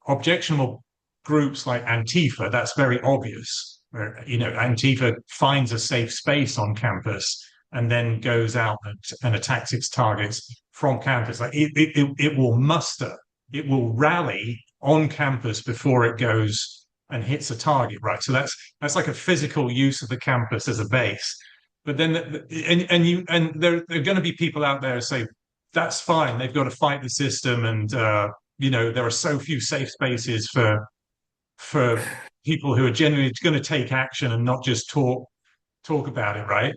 objectionable groups like Antifa. That's very obvious. Where, Antifa finds a safe space on campus and then goes out and attacks its targets from campus. Like it will muster, it will rally on campus before it goes and hits a target, right? So that's like a physical use of the campus as a base. But then, and there are going to be people out there who say that's fine. They've got to fight the system, and there are so few safe spaces for people who are genuinely going to take action and not just talk about it, right?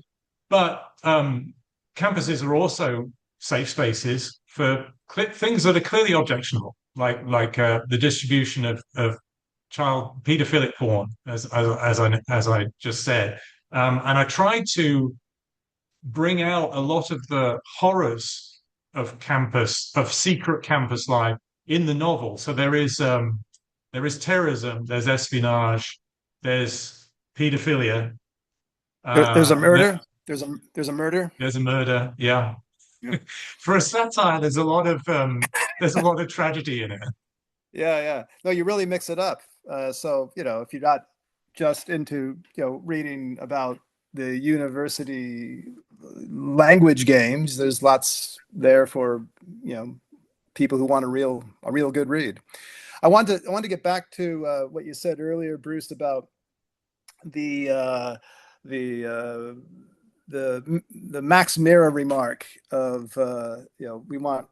But campuses are also safe spaces for things that are clearly objectionable, like the distribution of child pedophilic porn, as I just said. And I tried to bring out a lot of the horrors of secret campus life in the novel. So there is terrorism, there's espionage, there's pedophilia. There's a murder. there's a murder. There's a murder. Yeah. Yeah. For a satire, there's a lot of tragedy in it. Yeah, yeah. No, you really mix it up. So, if you're not just into, reading about the university language games, there's lots there for, people who want a real good read. I want to get back to what you said earlier, Bruce, about the uh, the uh, the Max Mira remark of we want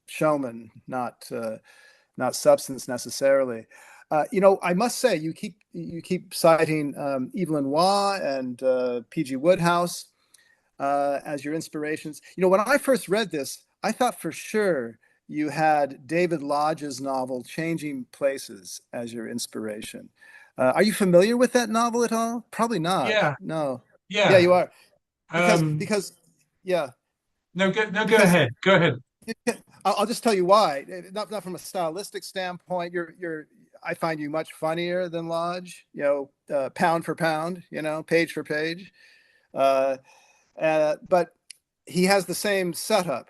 showman, not substance necessarily. I must say, you keep citing Evelyn Waugh and P.G. Wodehouse as your inspirations. When I first read this, I thought for sure you had David Lodge's novel Changing Places as your inspiration. Are you familiar with that novel at all? Probably not. Yeah. No. Yeah, Yeah. you are. Because Um, because yeah, no, go because ahead. Go ahead. I'll just tell you why. Not from a stylistic standpoint. I find you much funnier than Lodge. Pound for pound. Page for page. Uh, but he has the same setup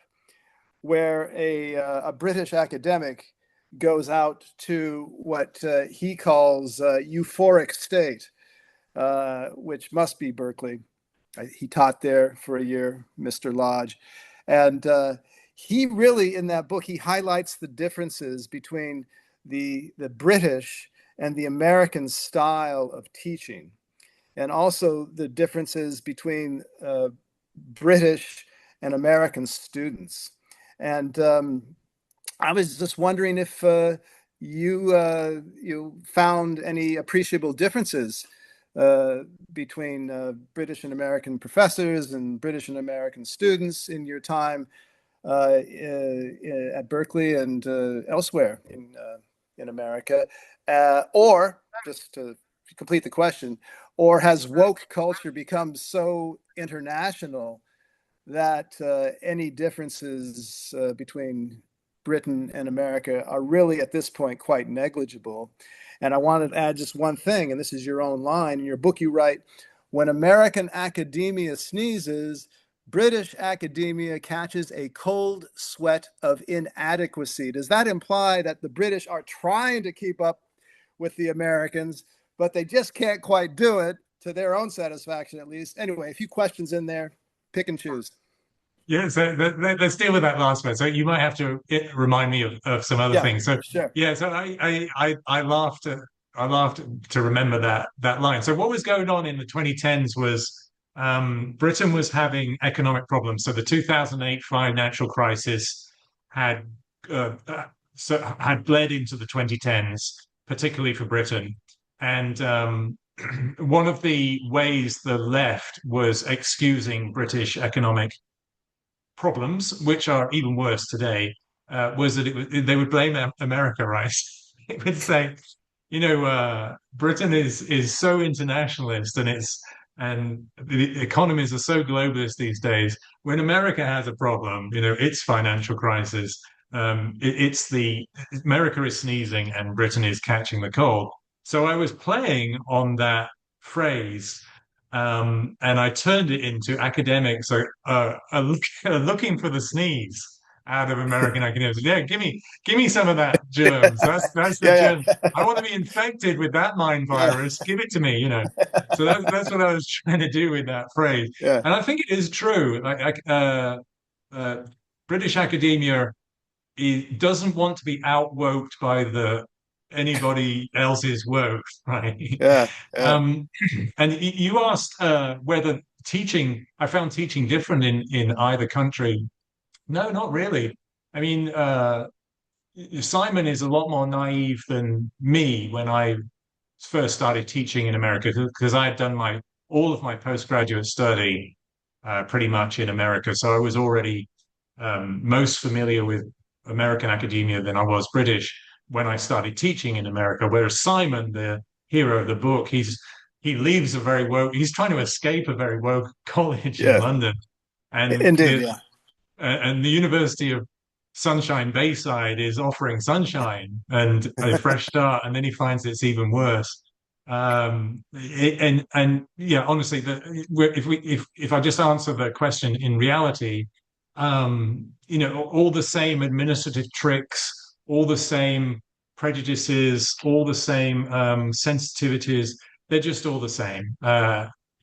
where a British academic goes out to what he calls euphoric state, which must be Berkeley. He taught there for a year, Mr. Lodge. And he really, in that book, he highlights the differences between the British and the American style of teaching, and also the differences between British and American students. And I was just wondering if you found any appreciable differences uh, between British and American professors and British and American students in your time at Berkeley and elsewhere in America, or just to complete the question, or has woke culture become so international that any differences between Britain and America are really at this point quite negligible? And I wanted to add just one thing, and this is your own line. In your book, you write, when American academia sneezes, British academia catches a cold sweat of inadequacy. Does that imply that the British are trying to keep up with the Americans, but they just can't quite do it to their own satisfaction, at least? Anyway, a few questions in there. Pick and choose. Yeah, so let's deal with that last one. So you might have to remind me of some other Yeah, things. So sure. yeah, so I laughed to remember that line. So what was going on in the 2010s was Britain was having economic problems. So the 2008 financial crisis had had bled into the 2010s, particularly for Britain, and one of the ways the left was excusing British economic problems, which are even worse today, was that they would blame America, right? It would say, Britain is so internationalist, and the economies are so globalist these days. When America has a problem, its financial crisis, it's the America is sneezing and Britain is catching the cold. So I was playing on that phrase, and I turned it into academics are looking for the sneeze out of American academics. Yeah, give me some of that germs. That's the Yeah, germ. I yeah. want to be infected with that mind Yeah. virus. Give it to me. So that's what I was trying to do with that phrase. Yeah. And I think it is true. Uh, British academia doesn't want to be outwoked by the anybody else's woke, right? Yeah. Yeah. Um, and you asked whether I found teaching different in either country. No, not really. I mean, Simon is a lot more naive than me when I first started teaching in America, because I had done my all of my postgraduate study pretty much in America. So I was already most familiar with American academia than I was British when I started teaching in America. Whereas Simon, the hero of the book, he leaves a very woke. He's trying to escape a very woke college in Yeah. London, and Indeed. the Yeah. and the University of Sunshine Bayside is offering sunshine and a fresh start, and then he finds it's even worse. And yeah, honestly, if I just answer the question in reality, all the same administrative tricks, all the same prejudices, all the same sensitivities, they're just all the same.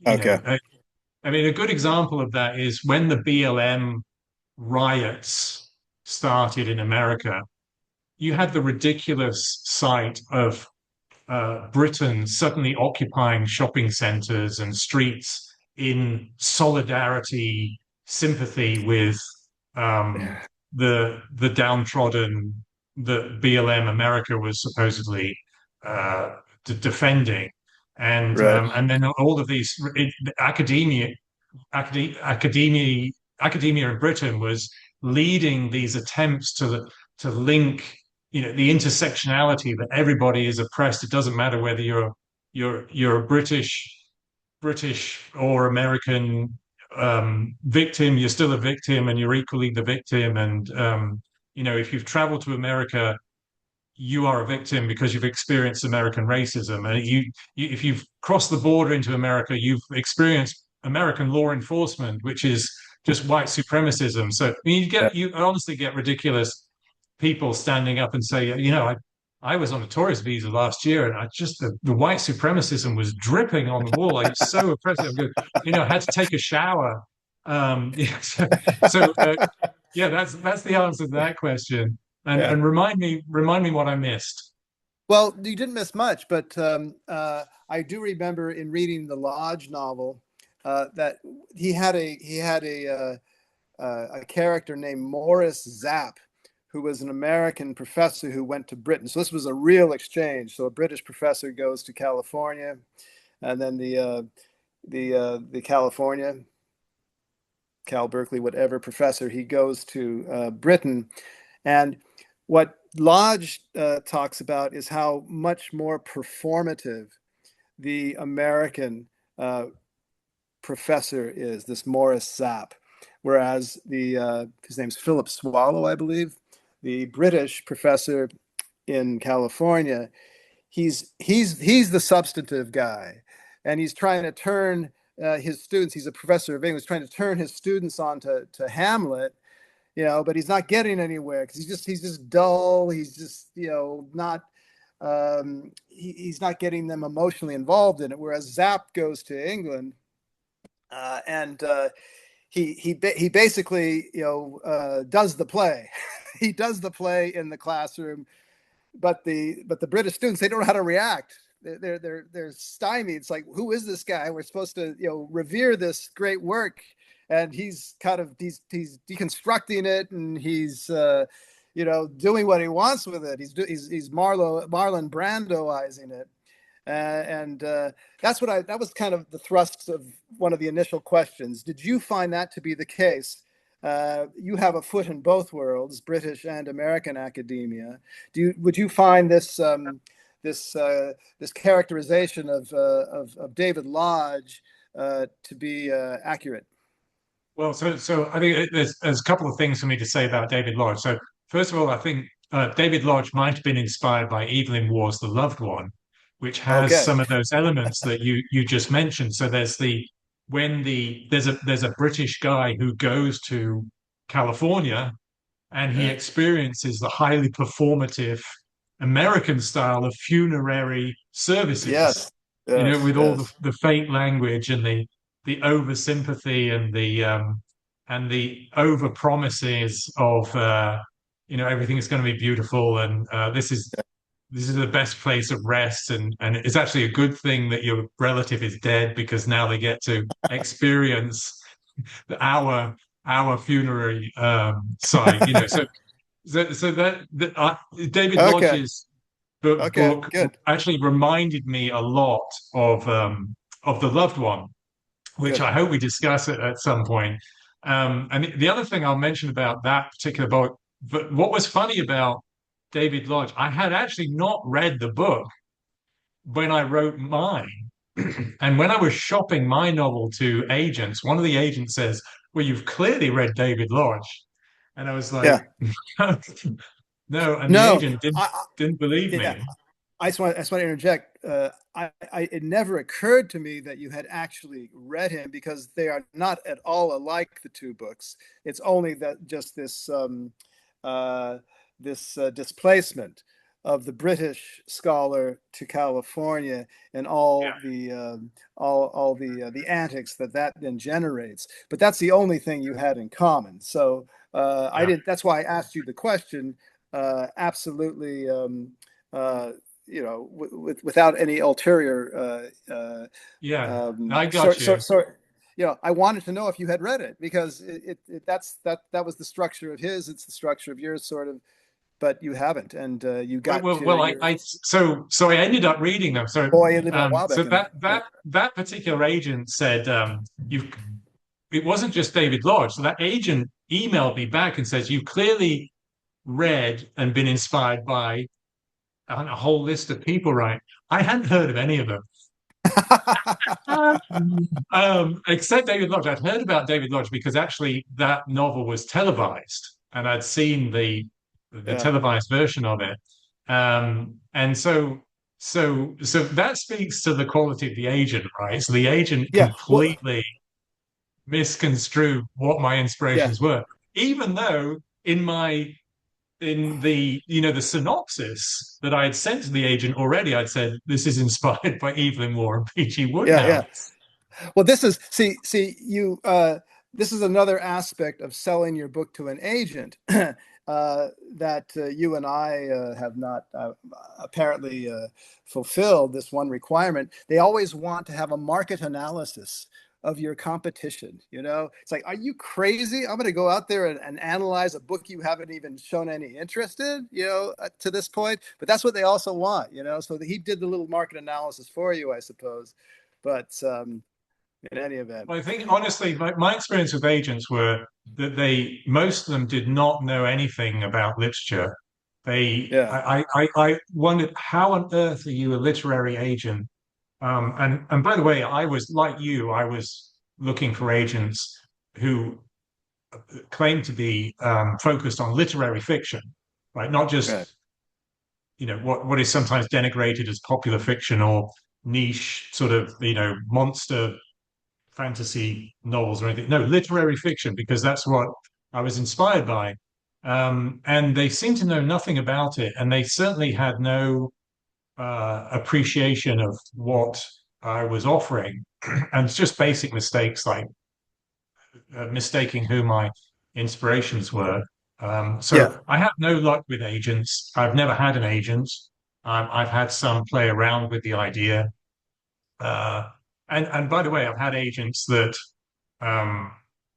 Okay. I mean, a good example of that is when the BLM riots started in America. You had the ridiculous sight of Britain suddenly occupying shopping centres and streets in solidarity, sympathy with um, the downtrodden that BLM America was supposedly defending, Right. and then all of these academia academia in Britain was leading these attempts to link, the intersectionality that everybody is oppressed. It doesn't matter whether you're a British or American victim. You're still a victim, and you're equally the victim. And if you've traveled to America, you are a victim because you've experienced American racism. And if you've crossed the border into America, you've experienced American law enforcement, which is just white supremacism. So I mean, Yeah. you honestly get ridiculous people standing up and say, I was on a tourist visa last year, and the white supremacism was dripping on the wall. Like, it's so oppressive. I had to take a shower. So yeah, that's the answer to that question. And Yeah. and remind me what I missed. Well, you didn't miss much, but I do remember in reading the Lodge novel that he had a character named Morris Zapp, who was an American professor who went to Britain. So this was a real exchange. So a British professor goes to California, and then the California, Cal Berkeley, whatever professor, he goes to Britain. And what Lodge talks about is how much more performative the American professor is, this Morris Zapp, whereas his name's Philip Swallow, I believe, the British professor in California, he's the substantive guy, and he's trying to turn his students. He's a professor of English, trying to turn his students on to Hamlet, but he's not getting anywhere because he's just dull. He's just not he's not getting them emotionally involved in it. Whereas Zapp goes to England and he basically does the play. He does the play in the classroom, but the British students, they don't know how to react. They're stymied. It's like, who is this guy? We're supposed to revere this great work, and he's deconstructing it, and he's doing what he wants with it. He's Marlon Brandoizing it. And that was kind of the thrust of one of the initial questions. Did you find that to be the case? You have a foot in both worlds, British and American academia. Would you find this characterization of David Lodge to be accurate? Well, so I think there's a couple of things for me to say about David Lodge. So first of all, I think David Lodge might have been inspired by Evelyn Waugh's The Loved One, which has Okay. some of those elements that you just mentioned. So there's a British guy who goes to California, and he Yeah. experiences the highly performative American style of funerary services, Yes. Yes. with all Yes. the fake language and the over sympathy and the over promises of everything is going to be beautiful, and this is the best place of rest, and it's actually a good thing that your relative is dead because now they get to experience our funerary site. So David Okay. Lodge's Okay. book Good. actually reminded me a lot of The Loved One, which Good. I hope we discuss at some point. And the other thing I'll mention about that particular book, but what was funny about David Lodge, I had actually not read the book when I wrote mine. And when I was shopping my novel to agents, one of the agents says, "Well, you've clearly read David Lodge." And I was like, Yeah. "No." And the No. agent I didn't believe yeah. me. I just want to interject. It never occurred to me that you had actually read him, because they are not at all alike, the two books. It's only that just this displacement of the British scholar to California, and all the antics that then generates. But that's the only thing you had in common. So I didn't. That's why I asked you the question. Absolutely. Without any ulterior. I got you. I wanted to know if you had read it, because that was the structure of his. It's the structure of yours, sort of, but you haven't, and you got so I ended up reading them. So so that particular agent said, it wasn't just David Lodge. So that agent emailed me back and says, you clearly read and been inspired by a whole list of people, right? I hadn't heard of any of them. Except David Lodge. I'd heard about David Lodge because actually that novel was televised, and I'd seen the televised version of it. And so that speaks to the quality of the agent, right? So the agent completely misconstrued what my inspirations were, even though in the the synopsis that I had sent to the agent already, I'd said this is inspired by Evelyn Waugh and P.G. Wodehouse. Well, this is you. This is another aspect of selling your book to an agent that you and I have not apparently fulfilled. This one requirement: they always want to have a market analysis of your competition. It's like, are you crazy? I'm going to go out there and analyze a book you haven't even shown any interest in, to this point. But that's what they also want, so he did the little market analysis for you, I suppose. But in any event, well, I think honestly, my experience with agents were that most of them did not know anything about literature. I wondered, how on earth are you a literary agent? And by the way, I was like you. I was looking for agents who claimed to be focused on literary fiction, right? Not just what is sometimes denigrated as popular fiction or niche sort of monster fantasy novels or anything. No, literary fiction, because that's what I was inspired by. And they seemed to know nothing about it, and they certainly had no appreciation of what I was offering, and it's just basic mistakes like mistaking who my inspirations were. I have no luck with agents. I've never had an agent. I've had some play around with the idea, and by the way, I've had agents that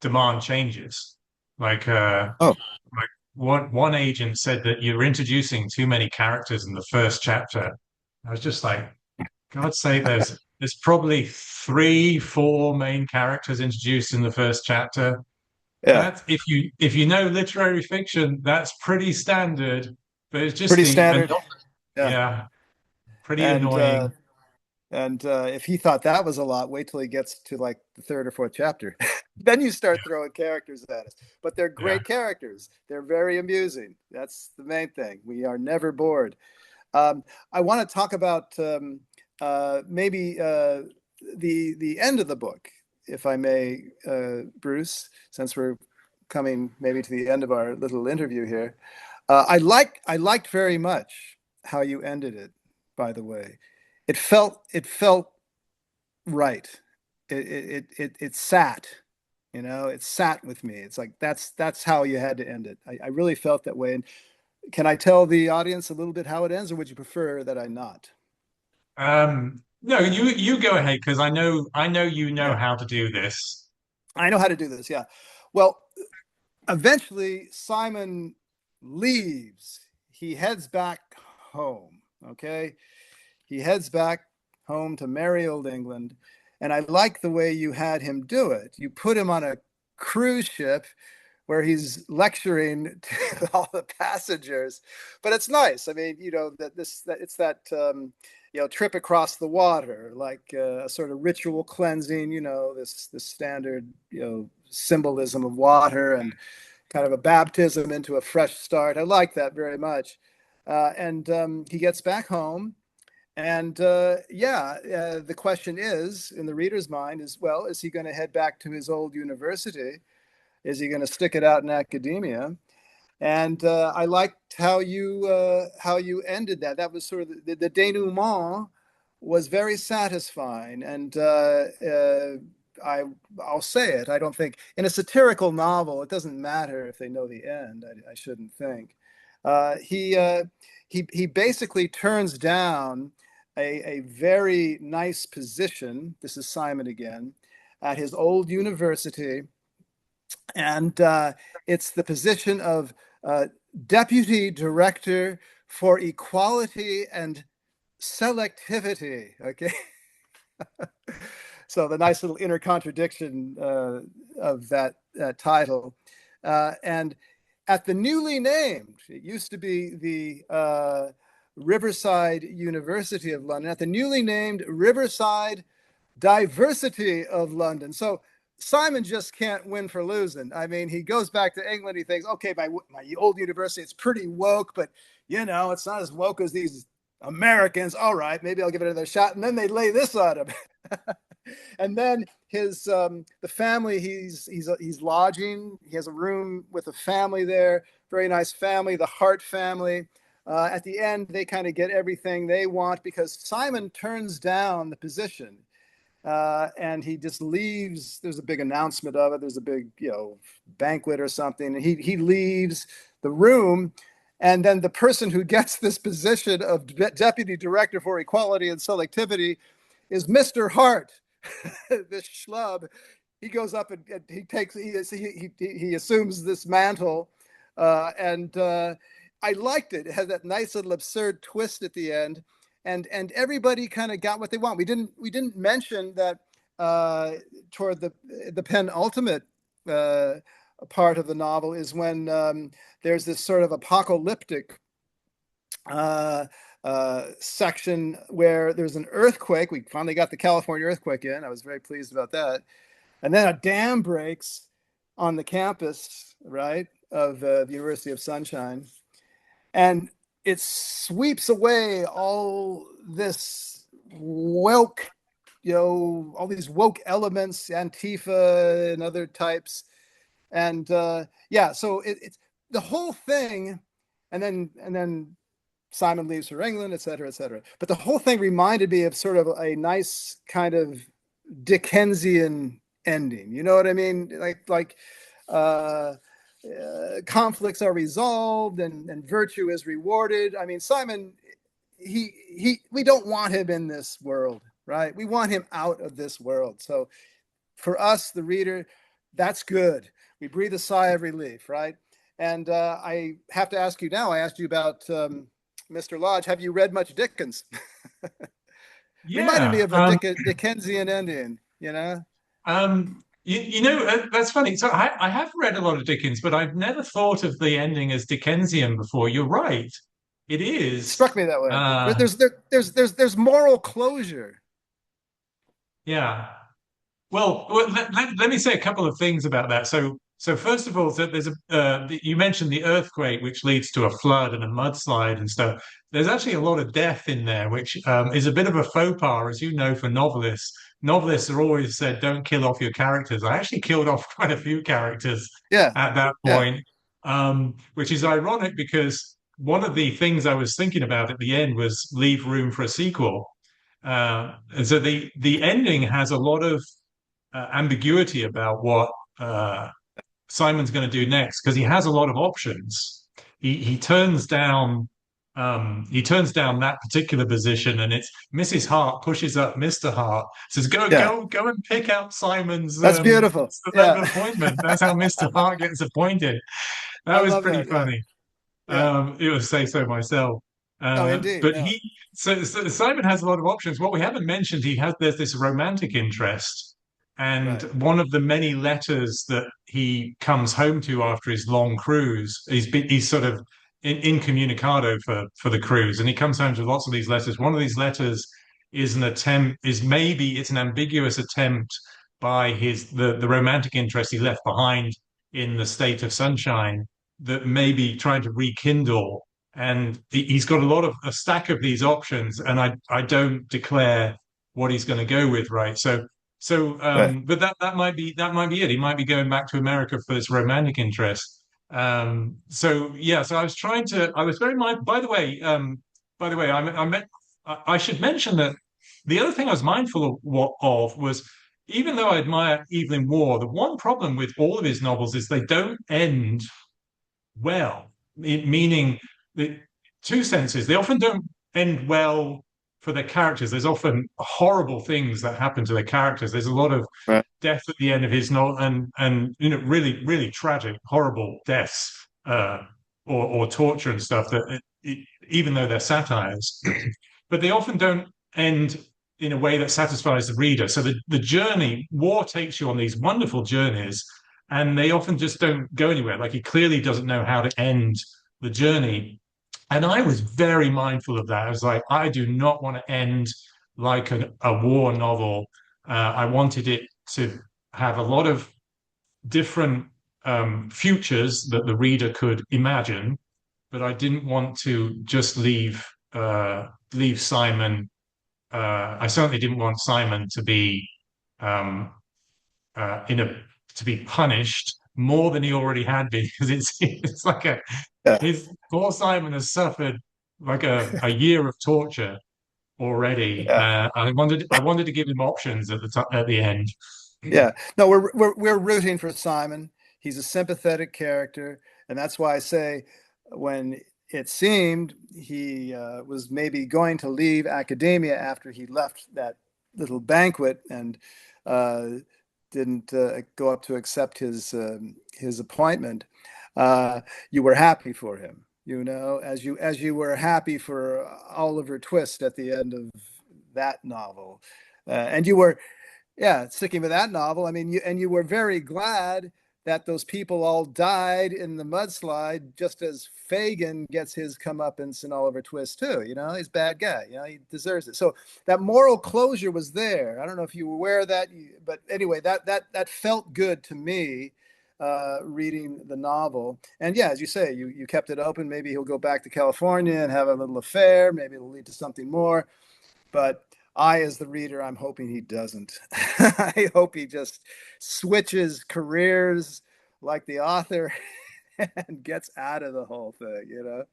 demand changes. Like one agent said that you're introducing too many characters in the first chapter. I was just like, God's sake, there's probably 3-4 main characters introduced in the first chapter. That's, if you know literary fiction, that's pretty standard. But it's just pretty standard. Pretty annoying. And if he thought that was a lot, wait till he gets to like the 3rd or 4th chapter. Then you start throwing characters at us. But they're great characters. They're very amusing. That's the main thing. We are never bored. I want to talk about maybe the end of the book, if I may, Bruce, since we're coming maybe to the end of our little interview here. I liked very much how you ended it, by the way. It felt right. It sat, it sat with me. It's like that's how you had to end it. I really felt that way. And can I tell the audience a little bit how it ends, or would you prefer that I not? No, you go ahead, because I know you know how to do this. I know how to do this. Yeah. Well, eventually Simon leaves. He heads back home. Okay. He heads back home to merry old England. And I like the way you had him do it. You put him on a cruise ship where he's lecturing to all the passengers, but it's nice. I mean, it's that trip across the water, like a sort of ritual cleansing. This standard symbolism of water and kind of a baptism into a fresh start. I like that very much. And he gets back home, And the question is, in the reader's mind, is, well, is he going to head back to his old university? Is he going to stick it out in academia? And I liked how you ended that. That was sort of the denouement was very satisfying. And I'll say it. I don't think in a satirical novel it doesn't matter if they know the end. I shouldn't think. He basically turns down a very nice position. This is Simon again, at his old university, and it's the position of Deputy Director for Equality and Selectivity. Okay. So the nice little inner contradiction of that title. And at the newly named, it used to be the Riverside University of London, at the newly named Riverside Diversity of London. So Simon just can't win for losing. I mean, he goes back to England. He thinks, okay, my old university, it's pretty woke, but it's not as woke as these Americans. All right, maybe I'll give it another shot. And then they lay this on him. And then his the family he's lodging. He has a room with a family there, very nice family, the Hart family. At the end, they kind of get everything they want because Simon turns down the position. And he just leaves. There's a big announcement of it. There's a big, banquet or something. And he leaves the room. And then the person who gets this position of Deputy Director for Equality and Selectivity is Mr. Hart, this schlub. He goes up and he assumes this mantle. And I liked it. It had that nice little absurd twist at the end. And everybody kind of got what they want. We didn't mention that toward the penultimate part of the novel is when there's this sort of apocalyptic section where there's an earthquake. We finally got the California earthquake in. I was very pleased about that. And then a dam breaks on the campus, right, of the University of Sunshine, and it sweeps away all this woke, all these woke elements, Antifa and other types. And so it's the whole thing. And then Simon leaves for England, et cetera, et cetera. But the whole thing reminded me of sort of a nice kind of Dickensian ending. You know what I mean? Like conflicts are resolved and virtue is rewarded. I mean, Simon, we don't want him in this world, right? We want him out of this world. So for us, the reader, that's good. We breathe a sigh of relief, right? And I have to ask you now, I asked you about Mr. Lodge. Have you read much Dickens? Reminded me of a Dickensian ending, That's funny. So I have read a lot of Dickens, but I've never thought of the ending as Dickensian before. You're right. It is. Struck me that way. There's moral closure. Yeah. Well, let me say a couple of things about that. So first of all, there's you mentioned the earthquake, which leads to a flood and a mudslide and stuff. There's actually a lot of death in there, which is a bit of a faux pas, as you know, for novelists. Novelists are always said, don't kill off your characters. I actually killed off quite a few characters at that point, which is ironic because one of the things I was thinking about at the end was leave room for a sequel. And so the ending has a lot of ambiguity about what Simon's going to do next because he has a lot of options. He turns down that particular position, and it's Mrs. Hart pushes up Mr. Hart, says go and pick up Simon's. That's beautiful. Appointment. That's how Mr. Hart gets appointed. That was pretty funny. Yeah. It would say so myself. Indeed. But so Simon has a lot of options. What we haven't mentioned, there's this romantic interest. And one of the many letters that he comes home to after his long cruise, he's sort of incommunicado for the cruise, and he comes home to lots of these letters. One of these letters is it's an ambiguous attempt by the romantic interest he left behind in the state of Sunshine that may be trying to rekindle and he's got a stack of these options, and I don't declare what he's going to go with, right? Right. But that might be it. He might be going back to America for his romantic interest. So yeah, so I was trying to. I was very mind. By the way, I should mention that the other thing I was mindful of was, even though I admire Evelyn Waugh, the one problem with all of his novels is they don't end well, meaning the two senses. They often don't end well for their characters. There's often horrible things that happen to their characters. There's a lot of Right. death at the end of his novel, and really really tragic, horrible deaths, or torture and stuff. Even though they're satires, but they often don't end in a way that satisfies the reader. So the journey, War takes you on these wonderful journeys, and they often just don't go anywhere. Like, he clearly doesn't know how to end the journey. And I was very mindful of that. I was like, I do not want to end like a war novel. I wanted it to have a lot of different futures that the reader could imagine, but I didn't want to just leave Simon. I certainly didn't want Simon to be um, in a to be punished more than he already had been, because it's like Yeah. his poor Simon has suffered like a year of torture already. Yeah. I wanted to give him options at the end. Yeah. No, we're rooting for Simon. He's a sympathetic character, and that's why I say, when it seemed he was maybe going to leave academia after he left that little banquet and uh, didn't go up to accept his appointment, you were happy for him, as you were happy for Oliver Twist at the end of that novel, and you were, yeah, sticking with that novel. I mean, you were very glad that those people all died in the mudslide, just as Fagin gets his comeuppance in Oliver Twist too. He's a bad guy. He deserves it. So that moral closure was there. I don't know if you were aware of that, but anyway, that felt good to me, reading the novel. And yeah, as you say, you kept it open. Maybe he'll go back to California and have a little affair. Maybe it'll lead to something more. But as the reader, I'm hoping he doesn't. I hope he just switches careers like the author and gets out of the whole thing.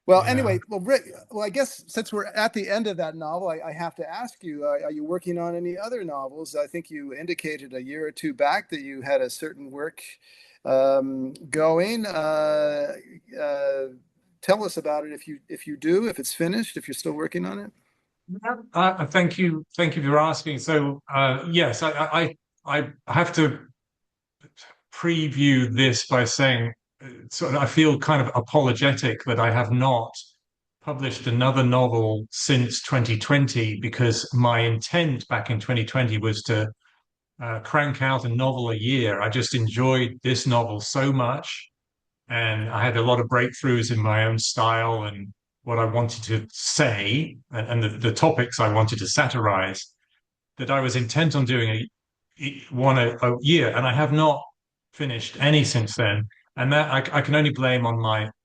Well, Yeah. anyway, well, Rick, I guess since we're at the end of that novel, I have to ask you: are you working on any other novels? I think you indicated a year or two back that you had a certain work going. Tell us about it, if you do, if it's finished, if you're still working on it. Thank you for asking. So, yes, I have to preview this by saying, sort of, I feel kind of apologetic that I have not published another novel since 2020, because my intent back in 2020 was to crank out a novel a year. I just enjoyed this novel so much, and I had a lot of breakthroughs in my own style and what I wanted to say, and the topics I wanted to satirize, that I was intent on doing one a year, and I have not finished any since then. And that I can only blame on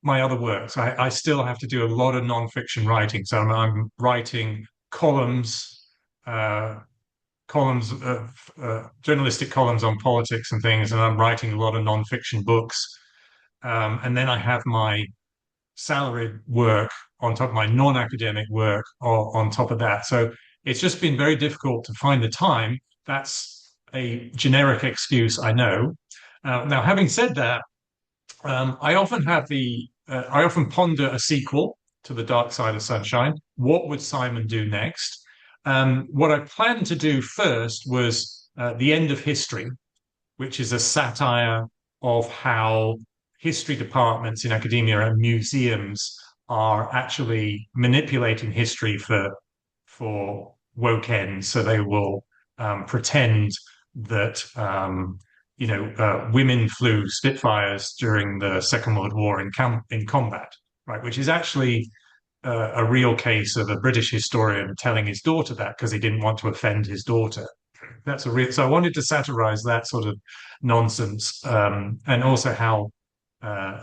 my other works. I still have to do a lot of nonfiction writing, so I'm writing columns, uh, journalistic columns on politics and things, and I'm writing a lot of nonfiction books. And then I have my salaried work on top of my non-academic work on top of that. So it's just been very difficult to find the time. That's a generic excuse, I know. Now, having said that, I often ponder a sequel to The Dark Side of Sunshine. What would Simon do next? What I planned to do first was The End of History, which is a satire of how history departments in academia and museums are actually manipulating history for woke ends. So they will pretend that women flew Spitfires during the Second World War in combat, right? Which is actually a real case of a British historian telling his daughter that because he didn't want to offend his daughter. So I wanted to satirize that sort of nonsense, and also how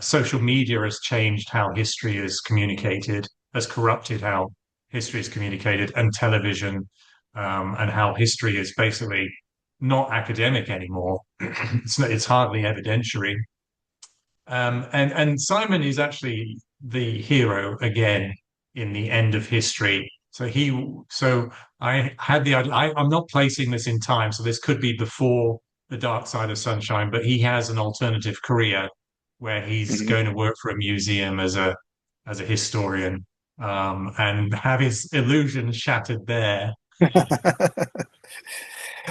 social media has changed how history is communicated, has corrupted how history is communicated, and television, and how history is basically not academic anymore. It's hardly evidentiary. And Simon is actually the hero again in the end of history. So I had the idea. I'm not placing this in time, so this could be before the dark side of sunshine. But he has an alternative career where he's Mhm. going to work for a museum as a historian, and have his illusions shattered there.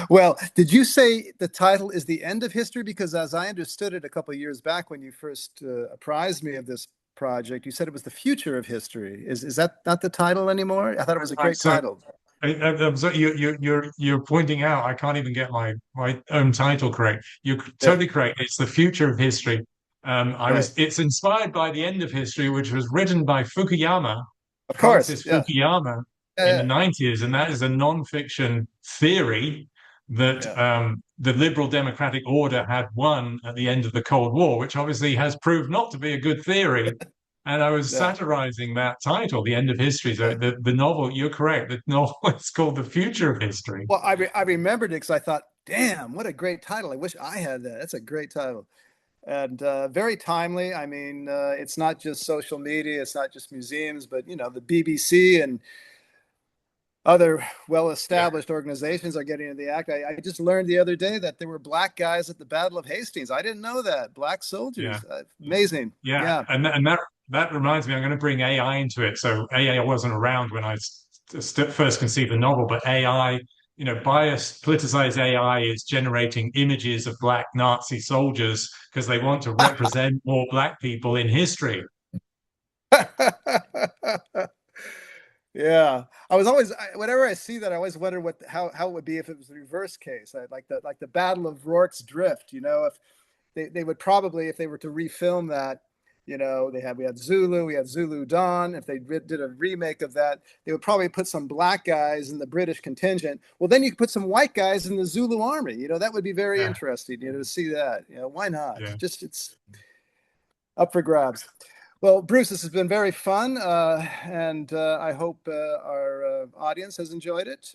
Well, did you say the title is The End of History? Because as I understood it a couple of years back when you first apprised me of this project, you said it was the future of history. Is that not the title anymore? I thought it was a great So title. you're pointing out I can't even get my own title correct. You're Yeah, totally correct. It's the future of history. right. It's inspired by the end of history, which was written by Fukuyama, Of course. Francis Yeah. Fukuyama, in the Yeah. 90s, and that is a non-fiction theory that Yeah. the liberal democratic order had won at the end of the Cold War, which obviously has proved not to be a good theory. And I was Yeah. satirizing that title, The End of History. So Yeah. the novel, you're correct, the novel is called The Future of History. Well, I remembered it because I thought, damn, what a great title. I wish I had that. That's a great title. And very timely. I mean, it's not just social media, it's not just museums, but the BBC and other Yeah, well-established organizations are getting into the act. I just learned the other day that there were black guys at the Battle of Hastings. I didn't know that. Black yeah, soldiers. Amazing. yeah. Yeah. And that reminds me, I'm going to bring AI into it. So AI wasn't around when I first conceived the novel, but AI, biased, politicized AI is generating images of black Nazi soldiers because they want to represent more black people in history. Yeah, I was always whenever I see that, I always wonder how it would be if it was the reverse case. Like the Battle of Rorke's Drift. If they would probably, if they were to refilm that, we had Zulu, we had Zulu Dawn. If they did a remake of that, they would probably put some black guys in the British contingent. Well, then you could put some white guys in the Zulu army. That would be very Yeah, interesting. To see that. Why not? yeah. Just it's up for grabs. Well, Bruce, this has been very fun, and I hope our audience has enjoyed it.